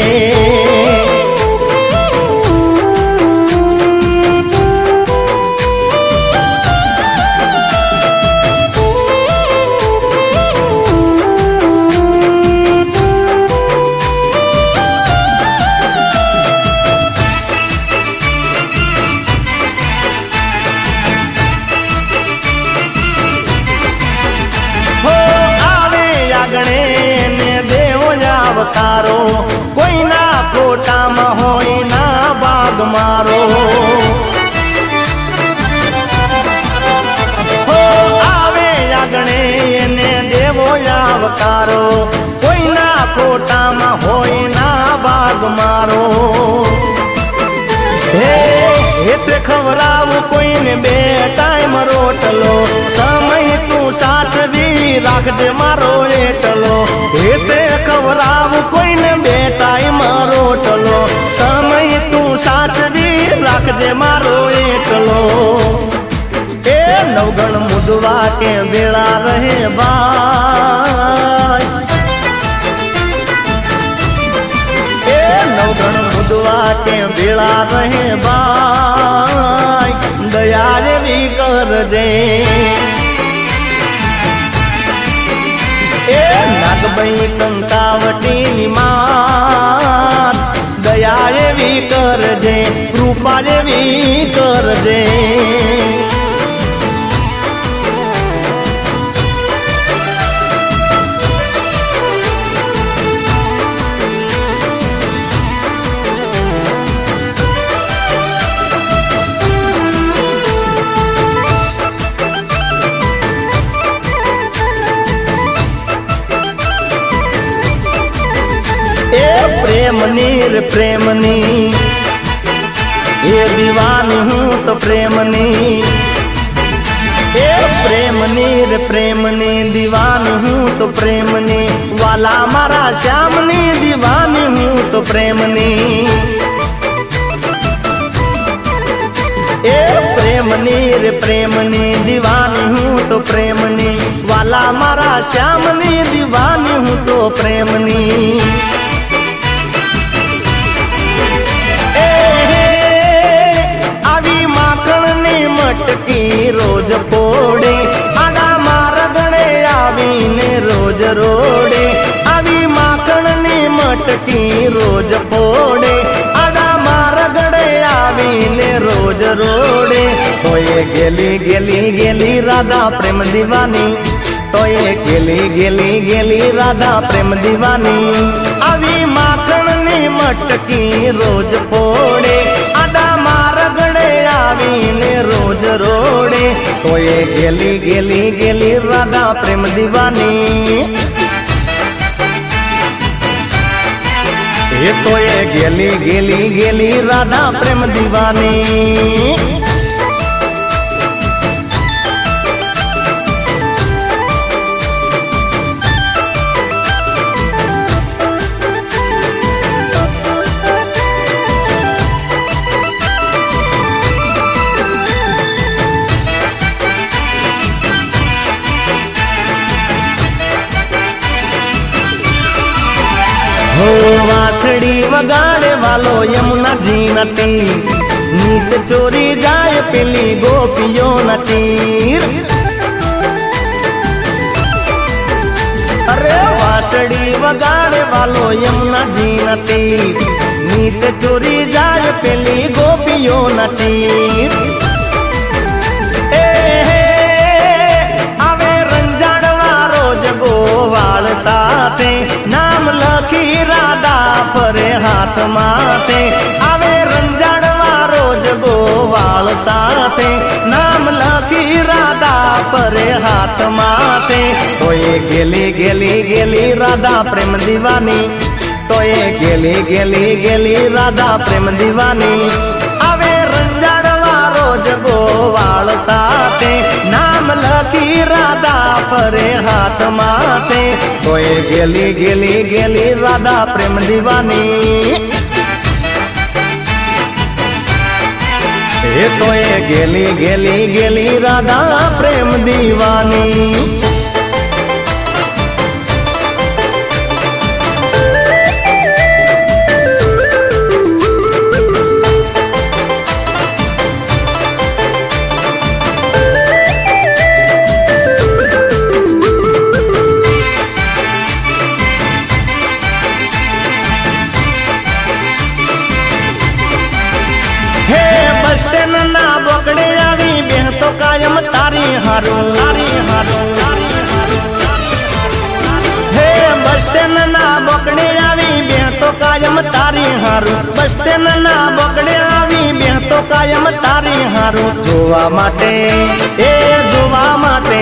અવતારો કોઈના ફોટામાં હોય ના ભાગ મારો હો આવે આગણે એને દેવો આવકારો કોઈના ફોટામાં હોય ના ભાગ મારો હે ખવરાવું કોઈને બે ટાઈમ રોટલો સમય તું સાચવી રાખજે મારો એટલો હે ખવરાવું કોઈને બે ટાઈમ રોટલો સમય તું સાચવી રાખજે મારો એટલો એ નવગણ મુદવા કે વેળા રહે ભાઈ એ નવગણ મુદવા કે વેળા રહે ભાઈ દયા એવી કરજે એ નાગભાઈ કંકાવટીની માત દયા એવી કરજે કૃપા એવી કરજે પ્રેમની રે પ્રેમની એ દીવાની હું તો પ્રેમની એ પ્રેમની રે પ્રેમની દીવાની હું તો પ્રેમની વાલા મારા શ્યામની દીવાની હું તો પ્રેમની એ પ્રેમની રે પ્રેમની દીવાની હું તો પ્રેમની વાલા મારા શ્યામની દીવાની હું તો પ્રેમની મટકી રોજ પોડે આડા મારગણે આવીને રોજ રોડે આવી માખણની મટકી રોજ પોડે આડા મારગણે આવીને રોજ રોડે તોય ગેલી ગેલી ગેલી રાધા પ્રેમ દીવાની તોય ગેલી ગેલી ગેલી રાધા પ્રેમ દીવાની આવી માખણની મટકી રોજ પોડે આડા મારગણે આવીને રોજ રોડે તોય ગેલી ગેલી ગેલી રાધા પ્રેમ દીવાની એ તોય ગેલી ગેલી ગેલી રાધા પ્રેમ દીવાની વાસડી વગાડે વાલો યમુનાજી નથી નીત ચોરી જાય પેલી ગોપીઓ નથી અરે વાસડી વગાડે વાલો યમુનાજી નથી નીત ચોરી જાય પેલી ગોપીઓ નથી આવે રંજાડવા રોજ ગોવાળ સાથે નામ લખી રાધા ફરે હાથ માથે આવે રંજાડવા રોજ ગોવાળ સાથે નામ લખી રાધા પરે હાથ માથે તોય ગેલી ગેલી ગેલી રાધા પ્રેમ દીવાની તોય ગેલી ગેલી ગેલી રાધા પ્રેમ દીવાની આવે રંજાડવા રોજ ગોવાળ સાથે નામ લખી રાધા પરે હાથ માથે તોય ગેલી ગેલી ગેલી રાધા પ્રેમ દીવાની એ તોય ગેલી ગેલી ગેલી રાધા પ્રેમ દીવાની બકડે આવી બેહ તો કાયમ તારી હારું હે બસ સ્ટેન્ડ ના બકડે આવી બેહ તો કાયમ તારી હારું બસ સ્ટેન્ડ ના બકડે આવી બેહ તો કાયમ તારી હારું જોવા માટે એ જોવા માટે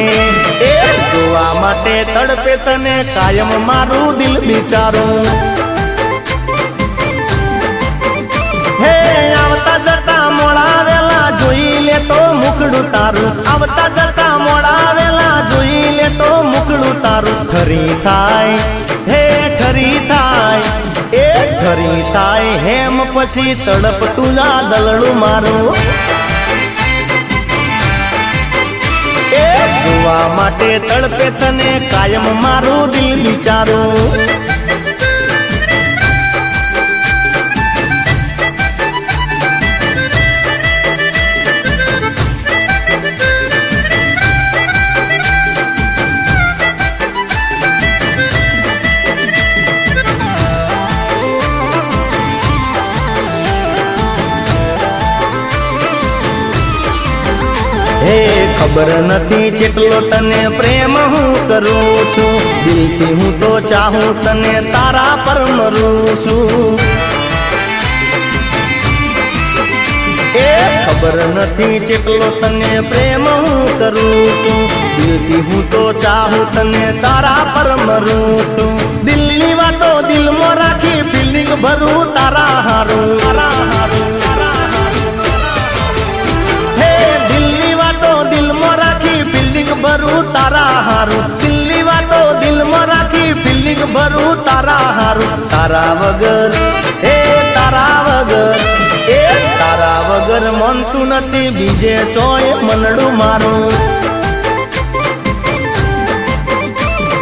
એ જોવા માટે તડપે તને કાયમ મારું દિલ બિચારું હે આવતા જતા મોડાવેલા જોઈ લે તો મુકડું તારું આવતા જતા મોડાવેલા જોઈ લે તો મુકડું તારું ઠરી થાય હે ઠરી થાય એ ઠરી થાય હેમ પછી તડપતું જા દલડું મારું એ જોવા માટે તડપે તને કાયમ મારું દિલ વિચારું હે ખબર નથી જેટલો તને પ્રેમ હું કરું છું દિલથી હું તો ચાહું તને તારા પર મરું છું એ ખબર નથી જેટલો તને પ્રેમ હું કરું છું દિલથી હું તો ચાહું તને તારા પર મરું છું દિલની વાતો દિલમાં રાખી ફિલિંગ ભરું તારા હારું દિલમાં રાખી ફિલિંગ ભરું તારા હારું દિલની વાતો દિલમાં રાખી ફિલિંગ ભરું તારા હારું તારા વગર એ તારા વગર એ તારા વગર મનતું નથી બીજે ચોય મનડું મારું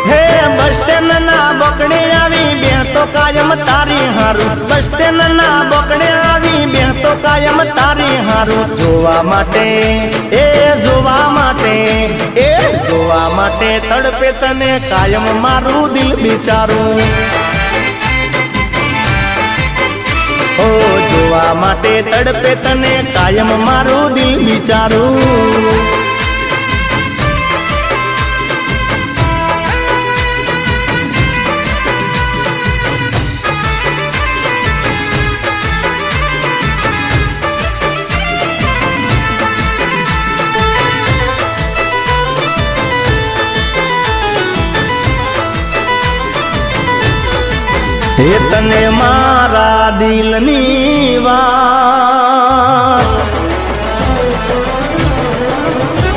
હે બસ સ્ટેન્ડ ના બકડે આવી બે તો કાયમ તારી હારું બસ સ્ટેન્ડ ના બકડે આવી બે તો કાયમ તારી હારું જોવા માટે એ જોવા માટે એ જોવા માટે તડપે તને કાયમ મારું દિલ બિચારું ઓ જોવા માટે તડપે તને કાયમ મારું દિલ બિચારું હે તને મારા દિલની વાત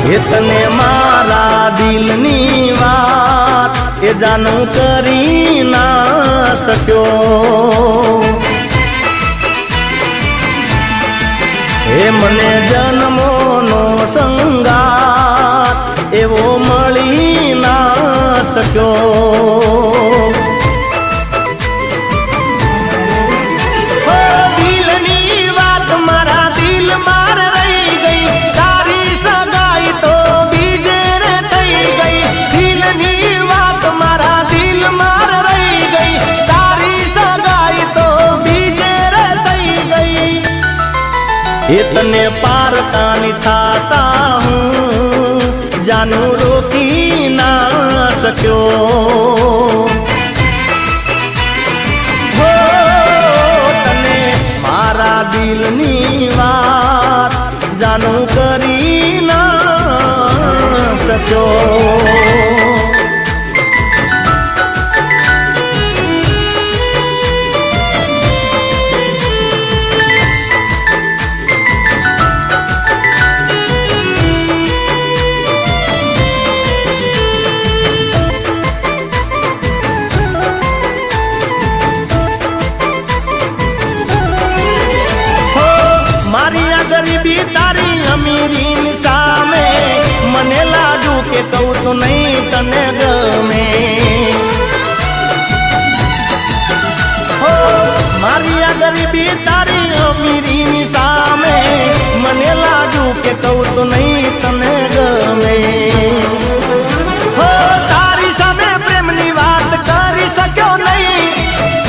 હે તને મારા દિલની વાત એ જાનું કરી ના શક્યો હે મને જન્મોનો સંગાત એવો મળી ના શક્યો इतने पार कानी थाता हूँ जानू रोकी ना सक्यो हो तने मारा दिल नी बात जानू સચો. મારી આ ગરીબી તારી અમીરીની સામે મને લાગ્યું કે કહું તો નહીં તને ગમે. હો મારી આ ગરીબી તારી અમીરીની સામે મને લાગ્યું કે કહું તો નહીં તને ગમે. હો તારી સામે પ્રેમની વાત કરી શક્યો નહીં,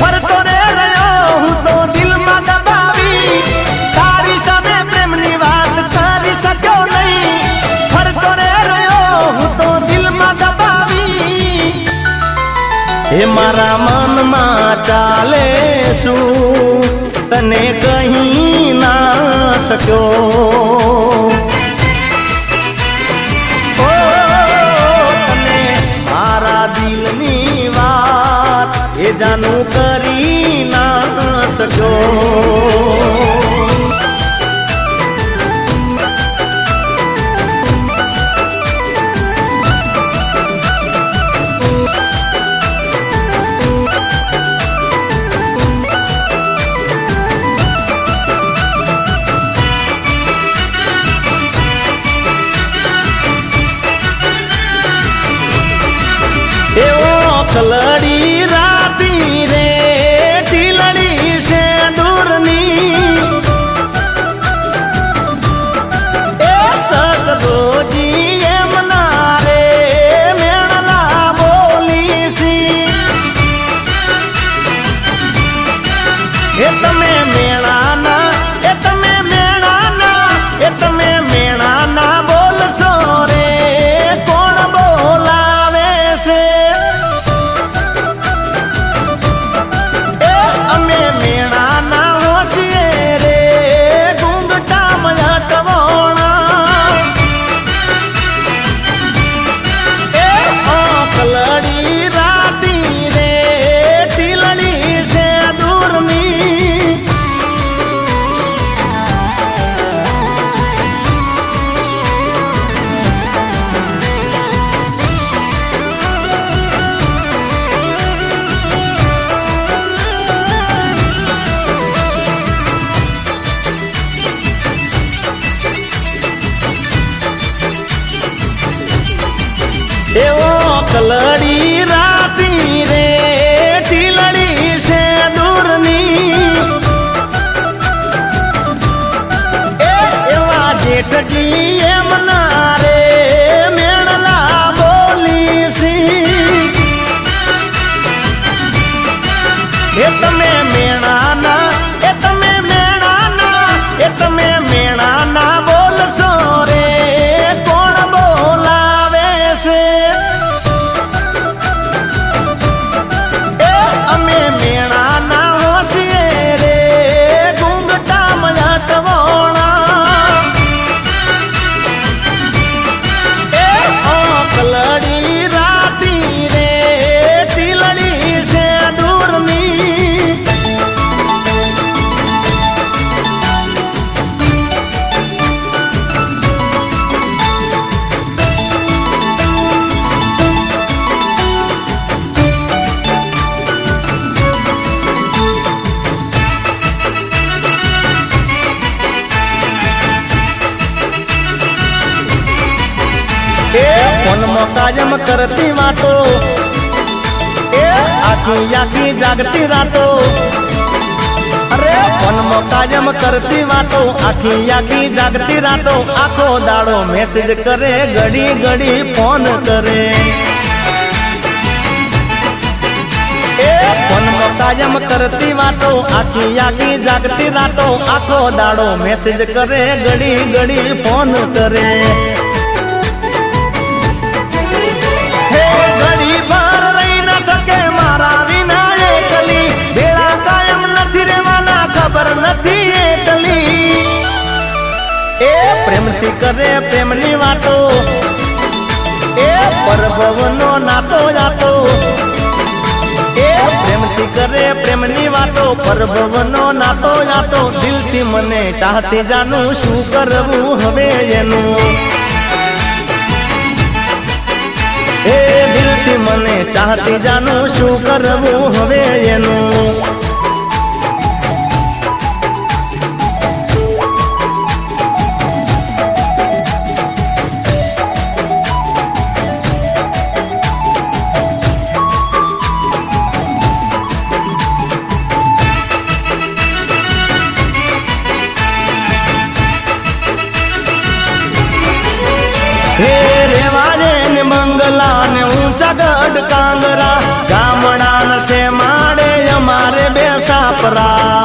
ફરતો રે રહ્યો હું તો દિલમાં દબાવી. તારી સામે પ્રેમની વાત કરી શક્યો નહીં, ફરતો રે રહ્યો હું તો દિલમાં દબાવી. હે મારા મનમાં ચાલે શું તને કહી ના શક્યો. ઓ તને મારા દિલની વાત એ જાનું કરી ના શક્યો. કલડી રાતી રે ઢીલડી છે દૂરની, એ સસરોજી એમના રે મેણલા બોલી સી. એ તમે મેણાના એ તમે મેણાના એ તમે મેણાના બોલશો રે કોણ બોલાવે છે. એવો કલડી રાતી રે ઢીલડી છે દૂરની, એ એવા જેઠજી એમના રે મેણલા બોલી સી. એ તમે મેણાના એ તમે મેણાના એ તમે મેણાના બોલશો રે કોણ બોલાવે છે. ફોનમાં કાયમ કરતી વાતો, એ આખી આખી જાગતી રાતો. અરે ફોનમાં કાયમ કરતી વાતો, આખી આખી જાગતી રાતો. આખો દાડો મેસેજ કરે, ઘડી ઘડી ફોન કરે. એ ફોનમાં કાયમ કરતી વાતો, આખી આખી જાગતી રાતો. આખો દાડો મેસેજ કરે, ઘડી ઘડી ફોન કરે. પ્રેમથી કરે પ્રેમની વાતો, પરભવનો નાતો જાતો એ પ્રેમથી કરે પ્રેમની વાતો પરભવનો નાતો જાતો દિલથી મને ચાહતી જાનું શું કરવું હવે એનું એ દિલથી મને ચાહતી જાનું શું કરવું હવે એનું હે રેવાજે ને મંગલા ને ઊંચા ગઢ કાંગરા ગામડા નસે માડે અમારે બે સાપરા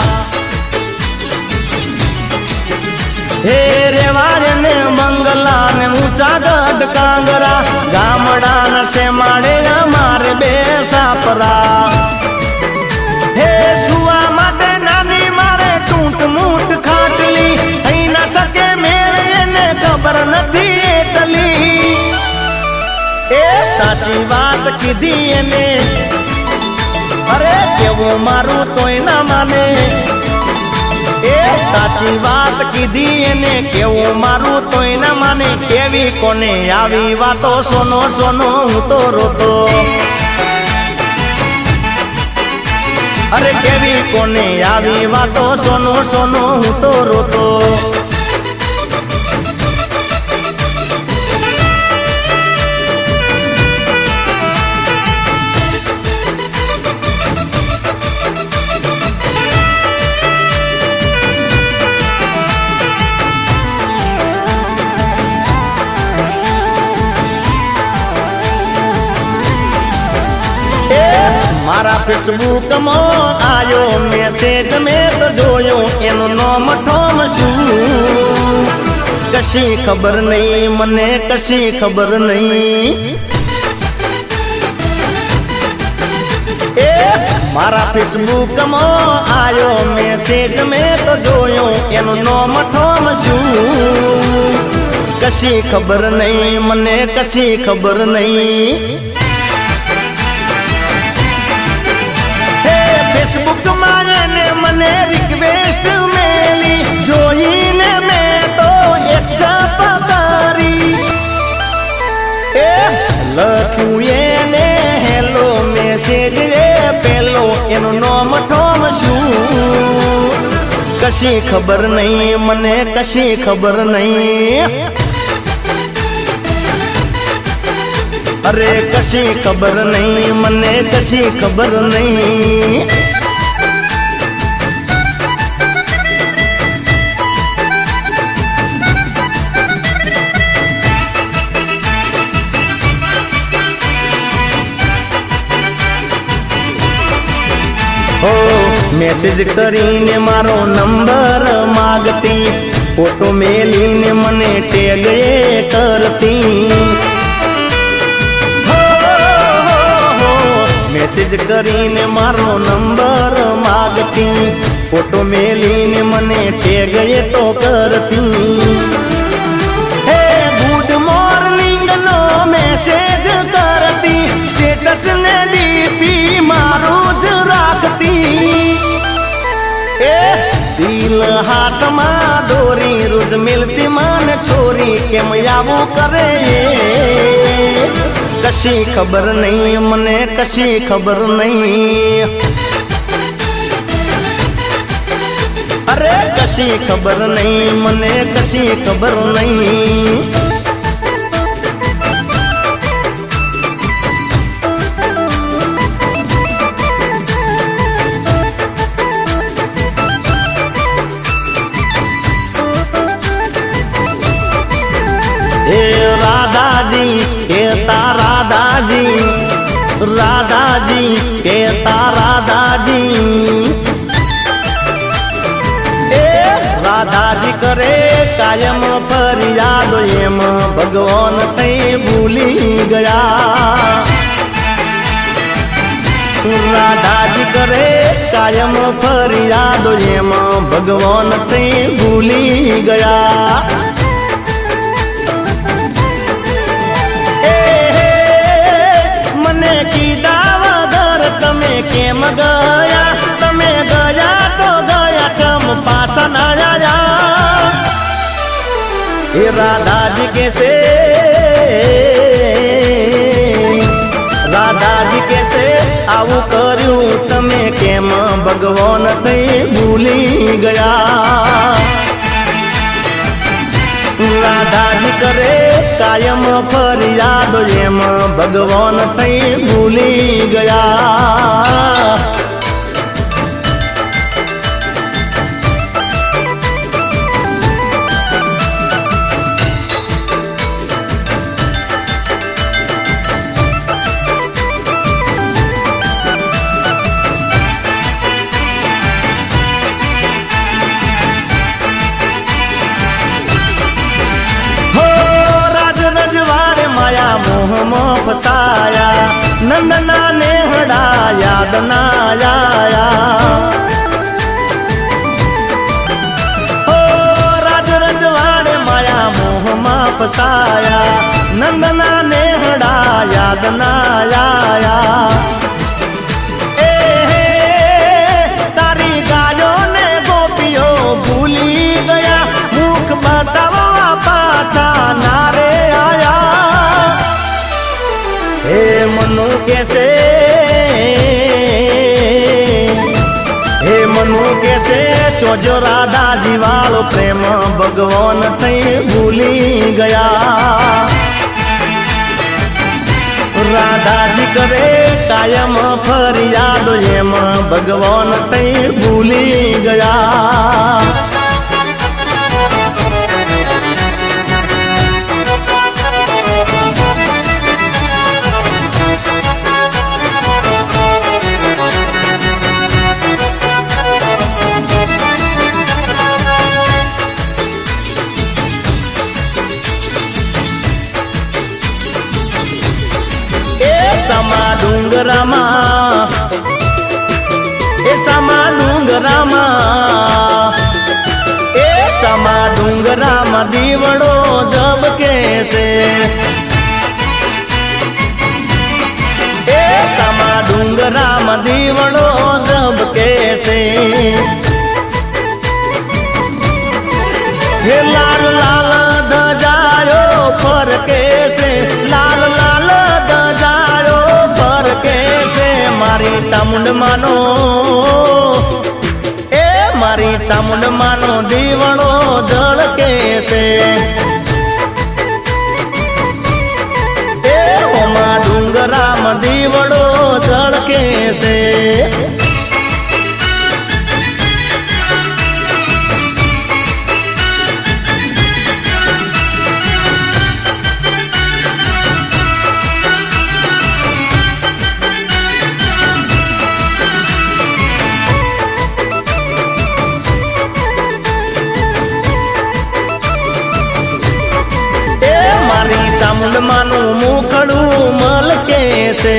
હે રેવાજે ને મંગલા ને ઊંચા ગઢ કાંગરા ગામડા નસે માડે અમારે બે સાપરા હે સુવા માટે નાની મારે ટૂંટ મૂટ ખાટલી થઈ ના શકે મેળ એને ખબર નથી એ સાચી વાત કીધી એને અરે કેવું મારું તોય ના માને એ સાચી વાત કીધી એને કેવું મારું તોય ના માને કેવી કોને આવી વાતો સોનો સોનો હું તો રોતો અરે કેવી કોને આવી વાતો સોનો સોનો હું તો રોતો મારા ફેસબુક માં આયો મેસેજ મેં તો જોયો એનું નામ ઠોમ શું કશી ખબર નહીં મને કશી ખબર નહીં એ મારા ફેસબુક માં આયો મેસેજ મેં તો જોયો એનું નામ ઠોમ શું કશી ખબર નહીં મને કશી ખબર નહીં ફેસબુક માં એને મને રિક્વેસ્ટ મેલી જોઈને મેં તો એક્સેપ્ટ કરી એ લખ્યું એને હેલો મેસેજ એ પેલો એનું નામ ઠોમ શું કશી ખબર નહીં મને કશી ખબર નહીં અરે કશી ખબર નહીં મને કશી ખબર નહીં મેસેજ કરીને મારો નંબર માગતી ફોટો મેલીને મને ટેગ કરતી મેસેજ કરીને મારો નંબર માગતી ફોટો મેલીને મને ટેગ તો કરતી હે ગુડ મોર્નિંગ નો મેસેજ કરતી સ્ટેટસ ને ડીપી મારું જ રાખતી એ દિલ હાથમાં દોરી રોજ મિલતી માન છોરી કેમ આવું કરે કશી ખબર નહીં મને કશી ખબર નહીં અરે કશી ખબર નહીં મને કશી ખબર નહીં રાધાજી કેતા રાધાજી રાધાજી કેતા રાધાજી એ રાધાજી કરે કાયમ ફરિયાદ એમ ભગવાન તઈ ભૂલી ગયા રાધાજી કરે કાયમ ફરિયાદ એમ ભગવાન તઈ ભૂલી ગયા કેમ ગયા તમે ગયા તો ગયા ચમ પાછા ના આયા એ રાધાજી કેસે રાધાજી કેસે આવું કર્યું તમે કેમ ભગવાન થઈ ભૂલી ગયા રાધાજી કરે કાયમ ફરિયાદ એમ ભગવાન થઈ ભૂલી ગયા મોહમાં ફસાયા નંદના નેહડા યાદ ના આયા ઓ રાજ રજવાડે માયા મોહમાં ફસાયા નંદના નેહડા યાદ ના આયા એ તારી ગાયો ને ગોપીઓ ભૂલી ગયા મુખ બતાવવા પાછા ના રે આયા હે મનુ કેસે હે મનુ કેસે ચોજો રાધાજી વાળો પ્રેમ ભગવાન થઈ ભૂલી ગયા રાધાજી કરે કાયમ ફરિયાદ એમ ભગવાન થઈ ભૂલી ગયા સમા ડુંગરામાં એ સમા ડુંગરામાં એ સમા ડુંગરામાં દીવડો ઝબકે છે એ સમા ડુંગરામાં દીવડો ઝબકે છે હે લાલ લાલ ધજાયો ફરકે છે લાલ લાલ ધજાયો ફરકે છે મારી ચામુંડ માનો એ મારી ચામુંડ માનો દીવડો ઝળકે છે એ ઓમાં ડુંગરામાં દીવડો ઝળકે છે ચામુંડ માનું મુખડું મલકે છે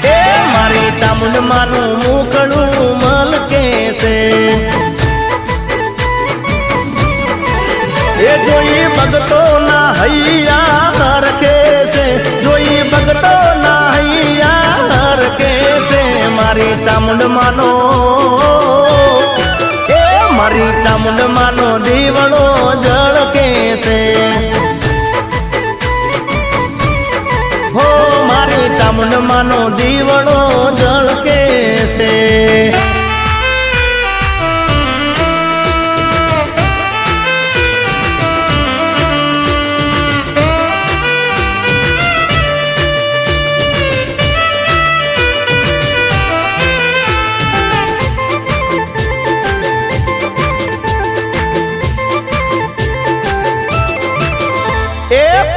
એ મારી ચામુંડ માનું મુખડું મલકે છે એ જોઈ ભગતો ના હૈયા હરકે છે જોઈ ભગતો ના હૈયા હરકે છે મારી ચામુંડ માનો મારી ચામુંડ માનો દીવડો ઝળકે છે હો મારી ચામુંડ માનો દીવડો ઝળકે છે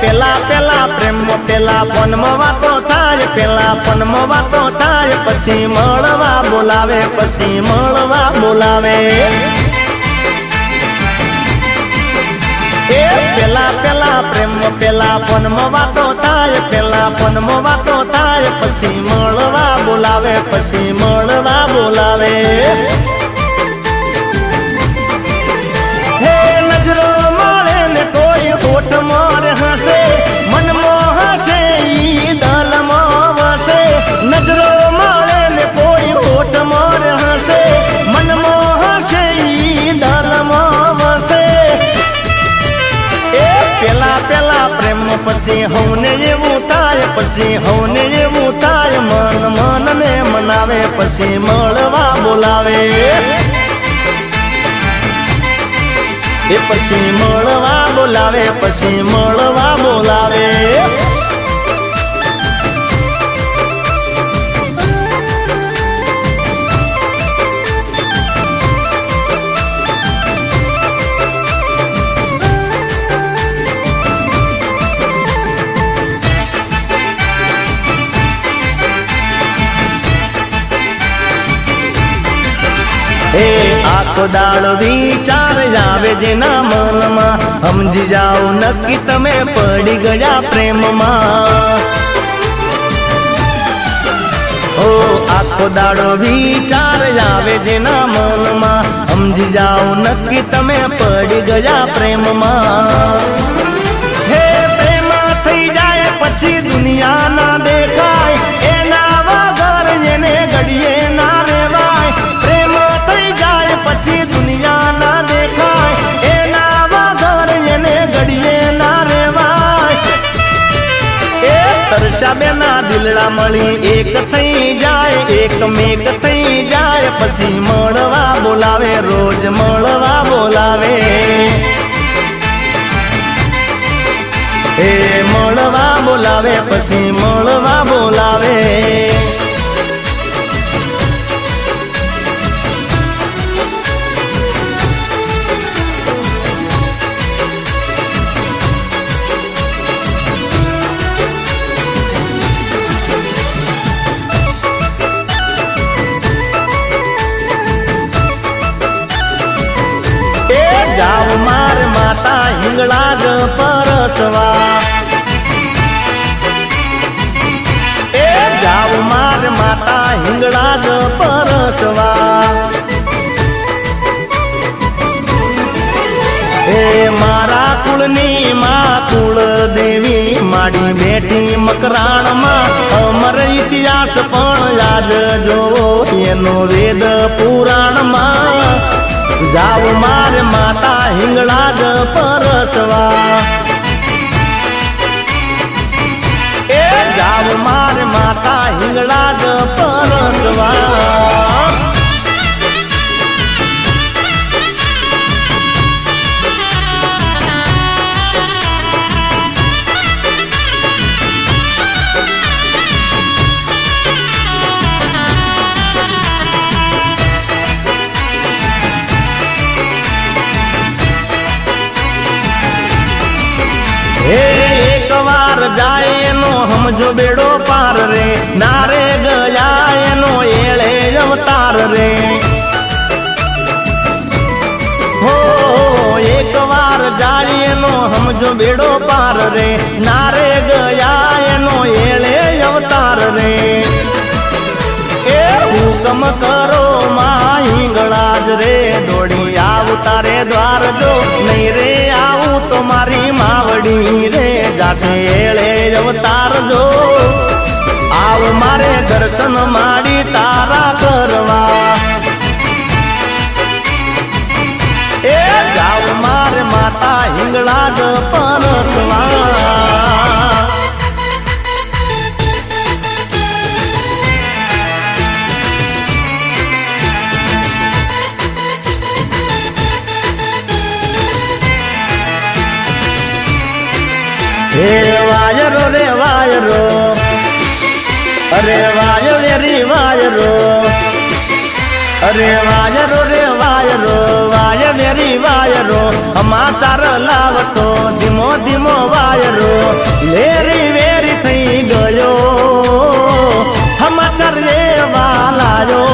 પેલા પેલા પ્રેમ પેલા પનમાં વાતો થાય પેલા પનમાં વાતો થાય પછી મળવા બોલાવે પછી મળવા બોલાવે એ પેલા પેલા પ્રેમ પેલા પનમાં વાતો થાય પેલા પનમાં વાતો થાય પછી મળવા બોલાવે પછી મળવા બોલાવે હે નજરો મળે ને કોઈ હોઠ મોર હસે મન મોહ હસે ઈ દલ મોર પછી હવને એવું થાય, પછી હવને એવું થાય, મન મનને મનાવે, પછી મળવા બોલાવે, એ પછી મળવા બોલાવે, પછી મળવા બોલાવે. એ આખો દાળ વિચાર આવે જેના મનમાં, સમજી જાઓ નક્કી તમે પડી ગયા પ્રેમમાં. ઓ આખો દાડો વિચાર આવે જેના મનમાં, સમજી જાઓ નક્કી તમે પડી ગયા પ્રેમમાં. હે પ્રેમ થઈ જાય પછી દુનિયા ના દેખાય, એના વગર એને ઘડીએ ના રેવાય. પ્રેમ થઈ જાય પછી દુનિયા ના દેખાય, એના વગર એને ઘડીએ ના રેવાય. એ તરસા બેના દિલડા મળી એક થઈ જાય, એક મેક થઈ જાય, પછી મળવા બોલાવે, રોજ મળવા બોલાવે. એ મળવા બોલાવે, પછી મળવા બોલાવે. જાવ માર માતા હિંગળા જ પરસવા, એ જાવ માર માતા હિંગળા જ પરસવા. એ મારા કુળની માં કુળ દેવી માડી બેઠી મકરાણમાં, અમર ઇતિહાસ પણ યાદ જોવો એનો વેદ પુરાણમાં. જાવ માર માતા હિંગળા જ પરસવા, એ જાવ માર માતા હિંગળા જ પરસવા. એક વાર જાય એનો સમજો બેડો પાર રે, નારે ગયા એનો એળે અવતાર રે. હો એક વાર જાય એનો સમજો બેડો પાર રે, નારે ગયા એનો એળે અવતાર રે. એ હુકમ કરો માં હિંગળા જ રે, દોડી આવું તારે દ્વાર જો, નહીં રે આવું તો મારી માવડી રે જાશે એળે અવતાર જો. આવ મારે દર્શન માડી તારા કરવા, એ જાવ મારે માતા હિંગળા જ પરસવા. હે વાયરો રે વાયરો, અરે વાયરો રે વાયરો, અરે વાયરો રે વાયરો, વાય વેરી વાયરો, સમાચાર લાવતો ધીમો ધીમો વાયરો, વેરી વેરી થઈ ગયો સમાચાર લેવા લાયો.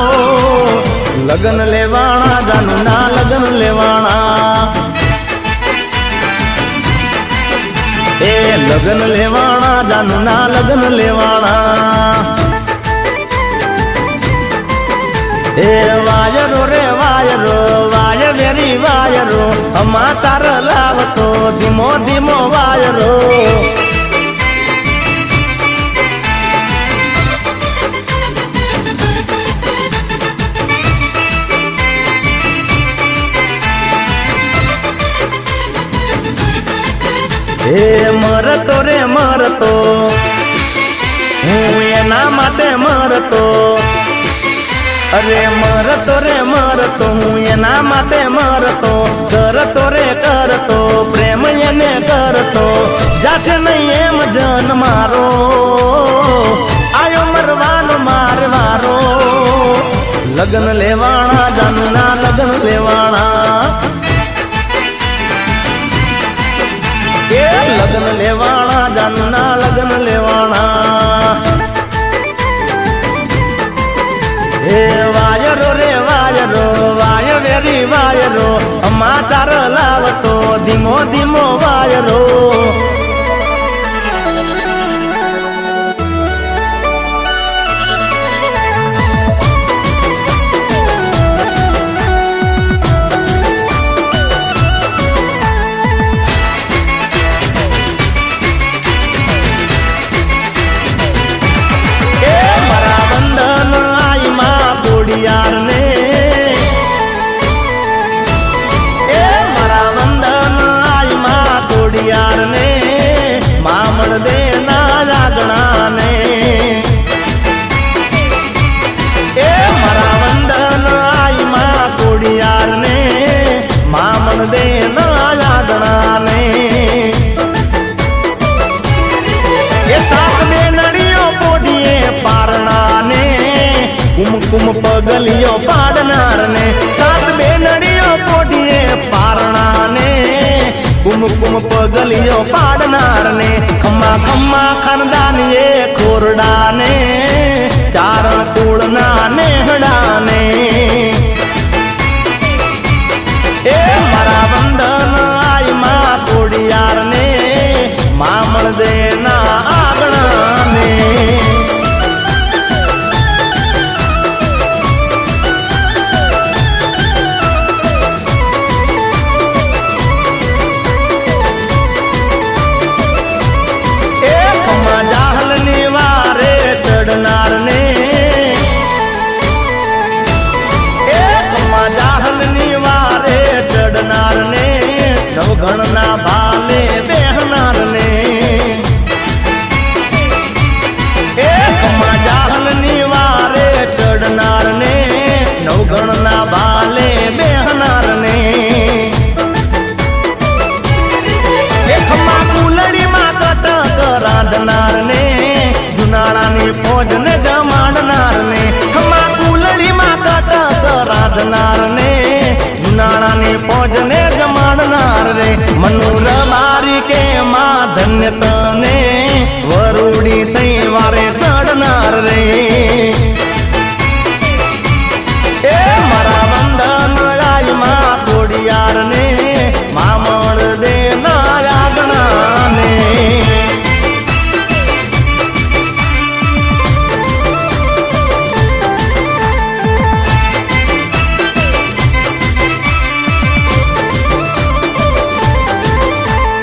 લગન લેવાણા જાનું ના લગન લેવાણા, એ લગન લેવાણા જાનું ના લગન લેવાણા. એ વાયરો રે વાયરો, વાય વેરી વાયરો, સમાચાર લાવતો ધીમો ધીમો વાયરો. એ હે મરતો રે મરતો હું એના માટે મરતો, અરે મરતો રે મરતો હું એના માટે મરતો, કરતો રે કરતો પ્રેમ એને કરતો, જાશે નહીં એમ જન મારો, આયો મરવાનો મારવારો, લગ્ન લેવાણા જાનના લગ્ન લેવાણા, એ લગ્ન લેવાણા જાનના લગ્ન લેવાણા, હે વાયરો રે વાયરો વાય વેરી વાયરો, સમાચાર લાવતો ધીમો ધીમો વાયરો, કુમકુમ પગલિયો પાડનાર ને, સાત બેનડીઓ પોઢીએ પારણા ને, કુમકુમ પગલિયો પાડનાર ને, ખમ્મા ખમ્મા ખાનદાનીએ ખોરડા ને, ચારણ કુળના નેહડા ને, એ મારા વંદન આઈ માં કોડિયાર ને, મામણ દે ના આગણા ને, ચડનાર ને, એક જાહલ ની વારે ચડનાર ને, ચૌઘણના ભાલે બેહનાર ને, એક જાહલ ની વારે ચડનાર ને, નવગણના ભાલે બેહનાર ને, એક કુલડીમાં કટક રાંધનાર ને, જુનાળાની ફોજ ને જમાડનાર ને, ખમા કુલડીમાં કટક રાંધનાર ને, જુનાળાની ફોજ ને જમાડનાર રે, મનુર મારી કે માં ધન્ય તને, વરુડી તઈ વારે ચડનાર રે, એ મારા વંદન રાય માં કોડિયાર ને, મામણ દે ના આગણા ને,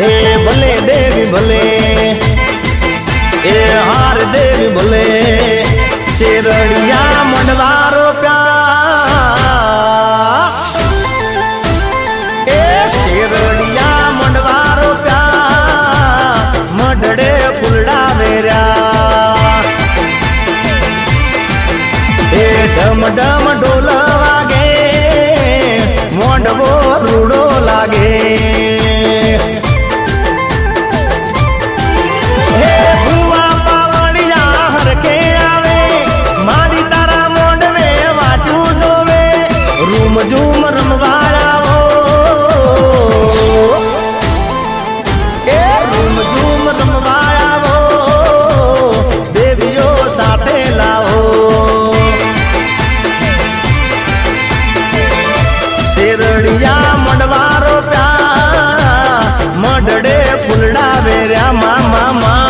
એ ભલે દેવી ભલે, એ હાર દેવી ભલે, શેરડિયા મંડવારો પ્યા, એ શેરડિયા મંડવારો પ્યા, મઢડે ફૂલડા વેર્યા, એ ડમ ડમ ઢોલ વાગે, મોઢવો રૂડો લાગે, ઝૂમ રમવાળાઓ, એ રૂમ ઝૂમ રમવાળાઓ, દેવીઓ સાથે લાવો, શેરડિયા મંડવારો પ્યા, મઢડે ફૂલડા વેર્યા મામા મા,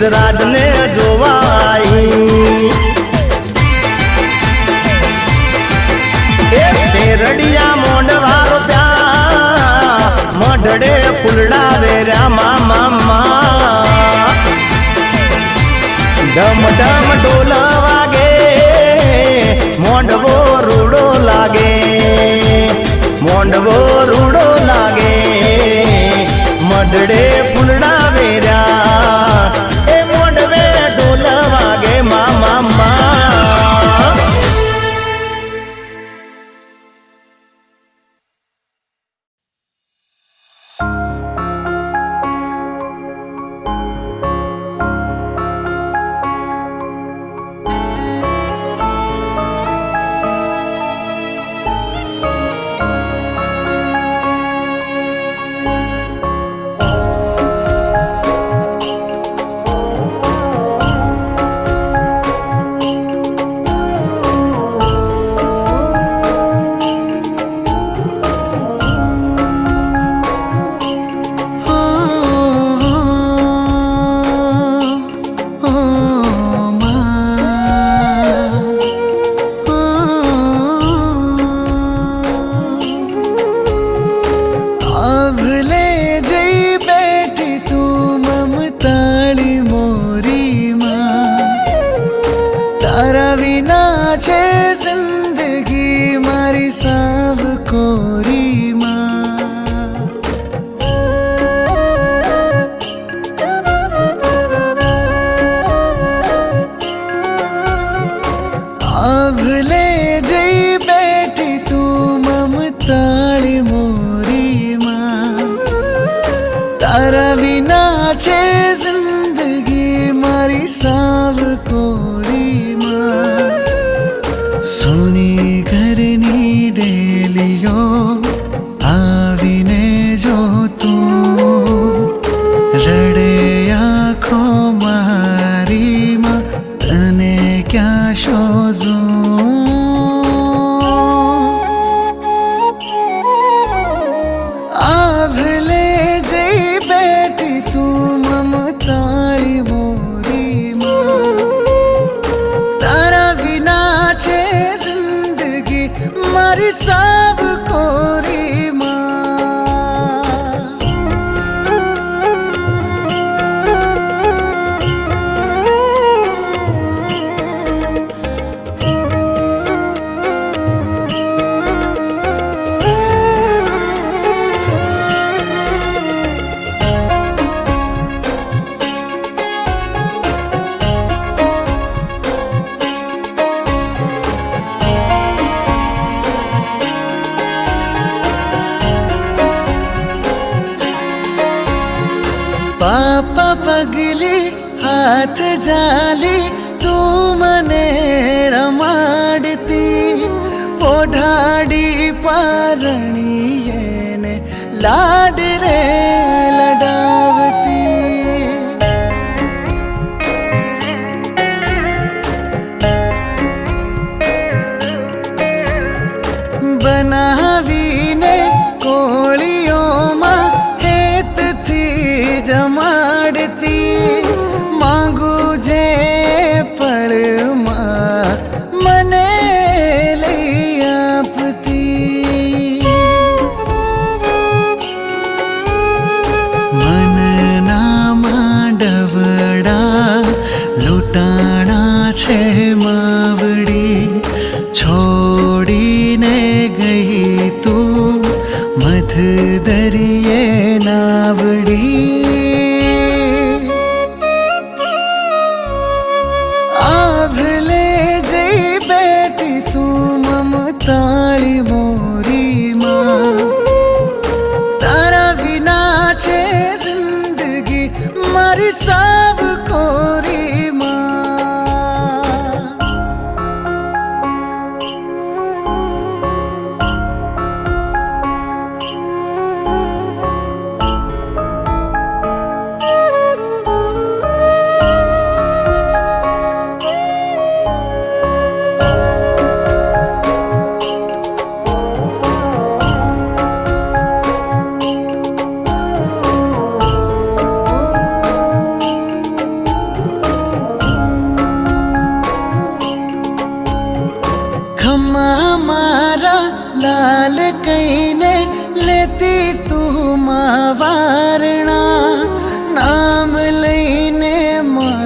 સિદ્ધરાજ ને જોવાઈ એ શેરડિયા મોંડવારો ત્યાં મઢડે ફૂલડા વેર્યા મામા ડમ ડમ ઢોલ વાગે મોંડવો રૂડો લાગે મોંડવો રૂડો લાગે મઢડે ફૂલડા વેર્યા એ મોંડવે ઢોલ વાગે મામા તારા વિના છે જિંદગી મારી સાવ કોરીમાં સોની ઘરની ડેલીઓ આવીને જો તું રડે આંખો મારીમાં તને ક્યાં શોધું सब कोरी पापा पगली हाथ जाली तू मने रमाडती पोढाडी पारणीए ने लाड रे लडावती बनावीने कोळियों हेत थी जमाड़ती मांगू जे पड़मा मने लई आपती मन नामा डवड़ा लूटाणा छे मावड़ी छोड़ी ने गई तू मध दरिये नावड़ी आवले जई बैठी तू ममताड़ी मोरी मां तारा बिना छे जिंदगी मारी सब कोरी मां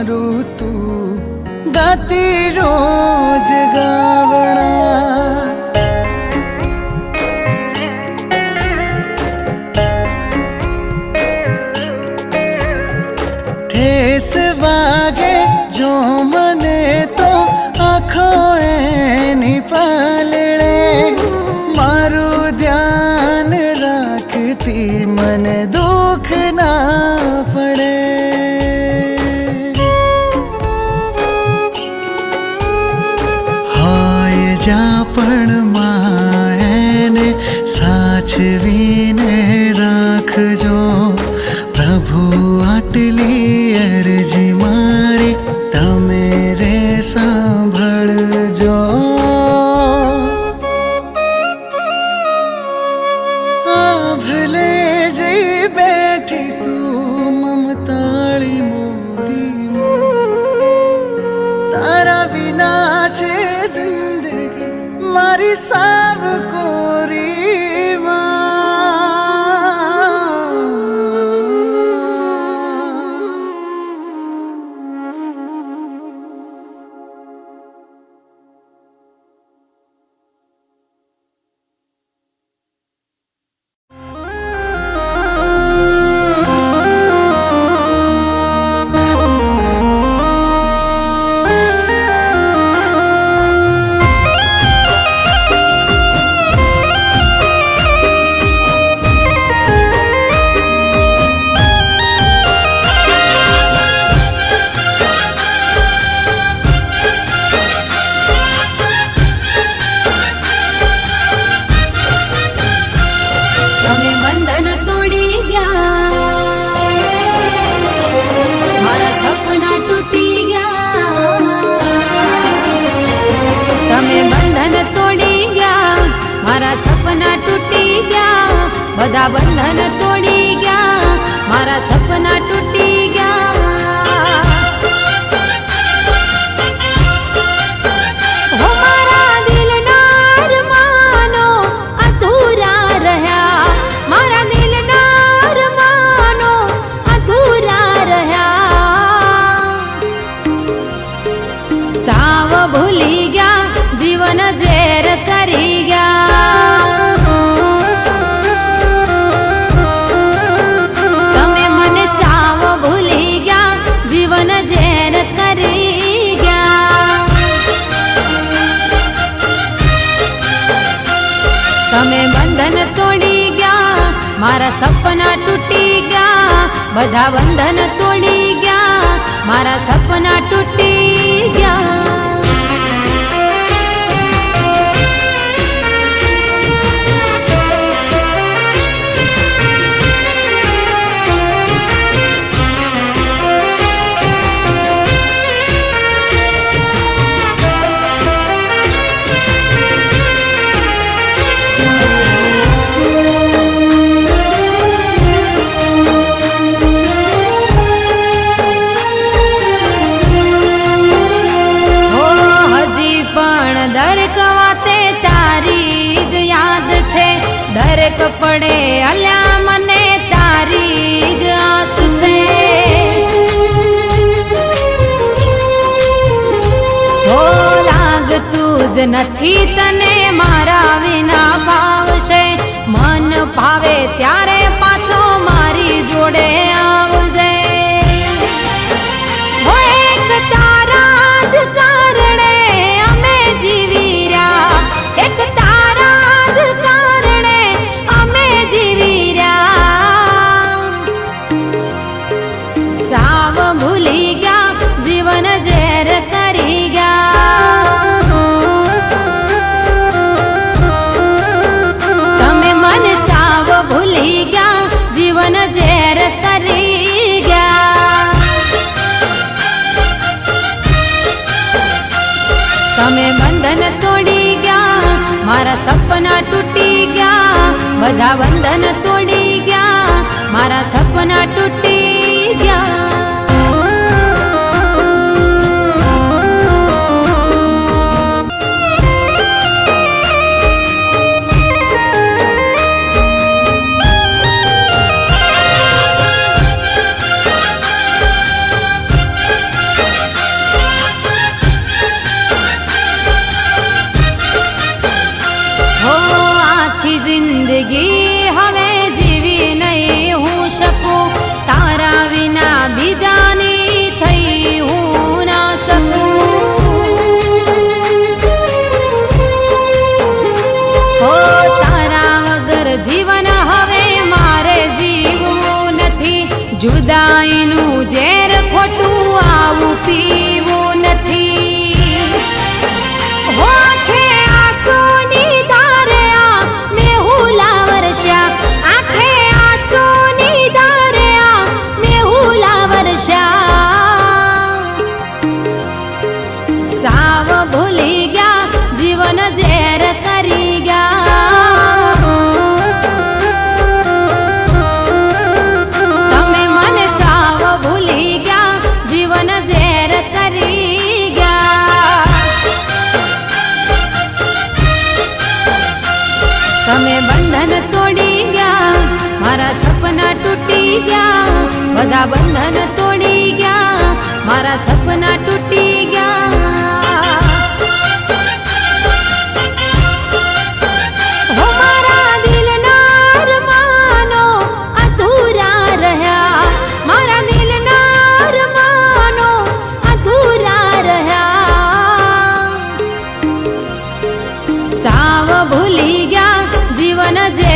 मारू तू गाती रोज गावणा ठेस वागे जो मने तो आँखों एनी पालड़े मारू ध्यान राखती मन दुख ना पड़े हाय जा पण मायने साचवीने राखजो प्रभु आटली अरजी मारी तमे रे सांभळजो भले जई बैठी तू ममताळी मोरी तारा बिना छे जिंदगी मारी साव कोरी તમે બંધન તોડી ગયા મારા સપના તૂટી ગયા બધા બંધન તોડી ગયા મારા સપના તૂટી ગયા હો મારા દિલના અરમાનો અધૂરા રહ્યા મારા દિલના અરમાનો અધૂરા રહ્યા સાવ ભૂલી ગયા जीवन जेर करी गया तमे मने साव भूली गया जीवन जेर करी गया तमे बंधन तोड़ी गया मारा सपना टूटी गया બધા બંધન તોડી ગયા મારા સપના તૂટી ગયા દરેક વાતે તારી જ યાદ છે દરેક પડે અલ્યા મને તારી જ આસ છે હો લાગતું જ નથી તને મારા વિના ભાવશે મન ભાવે ત્યારે પાછો મારી જોડે આવજે હો એક તારા જ કારણે જીવી રહ્યા એક તારા જ કારણે અમે જીવી રહ્યા સાવ ભૂલી ગયા જીવન ઝેર કરી ગયા તમે મને સાવ ભૂલી ગયા જીવન ઝેર કરી ગયા તમે બંધન તોડી ગયા મારા સપના તૂટી ગયા બધા બંધન તોડી ગયા મારા સપના તૂટી ગયા જિંદગી હવે જીવી નહીં હું શકું, તારા વિના બીજાની થઈ હું ના શકું. હો તારા વગર જીવન હવે મારે જીવવું નથી, જુદાઈનું ઝેર ખોટું આવું પીવું નથી. હો આંખે આંસુની ધારે આ મેહુલા વર્ષા, આંખે આંસુની ધારે આ મેહુલા વર્ષા. સાવ ભૂલી ગયા જીવન ઝેર કરી ગયા, તમે મને સાવ ભૂલી ગયા જીવન ઝેર કરી ગયા. તમે બંધન તોડી ગયા, મારા સપના તૂટી ગયા, બધા બંધન તોડી ગયા, મારા સપના તૂટી ગયા. હો મારા દિલના અરમાનો અધૂરા રહ્યા, મારા દિલના અરમાનો અધૂરા રહ્યા. સાવ ભૂલી ગયા જીવન જે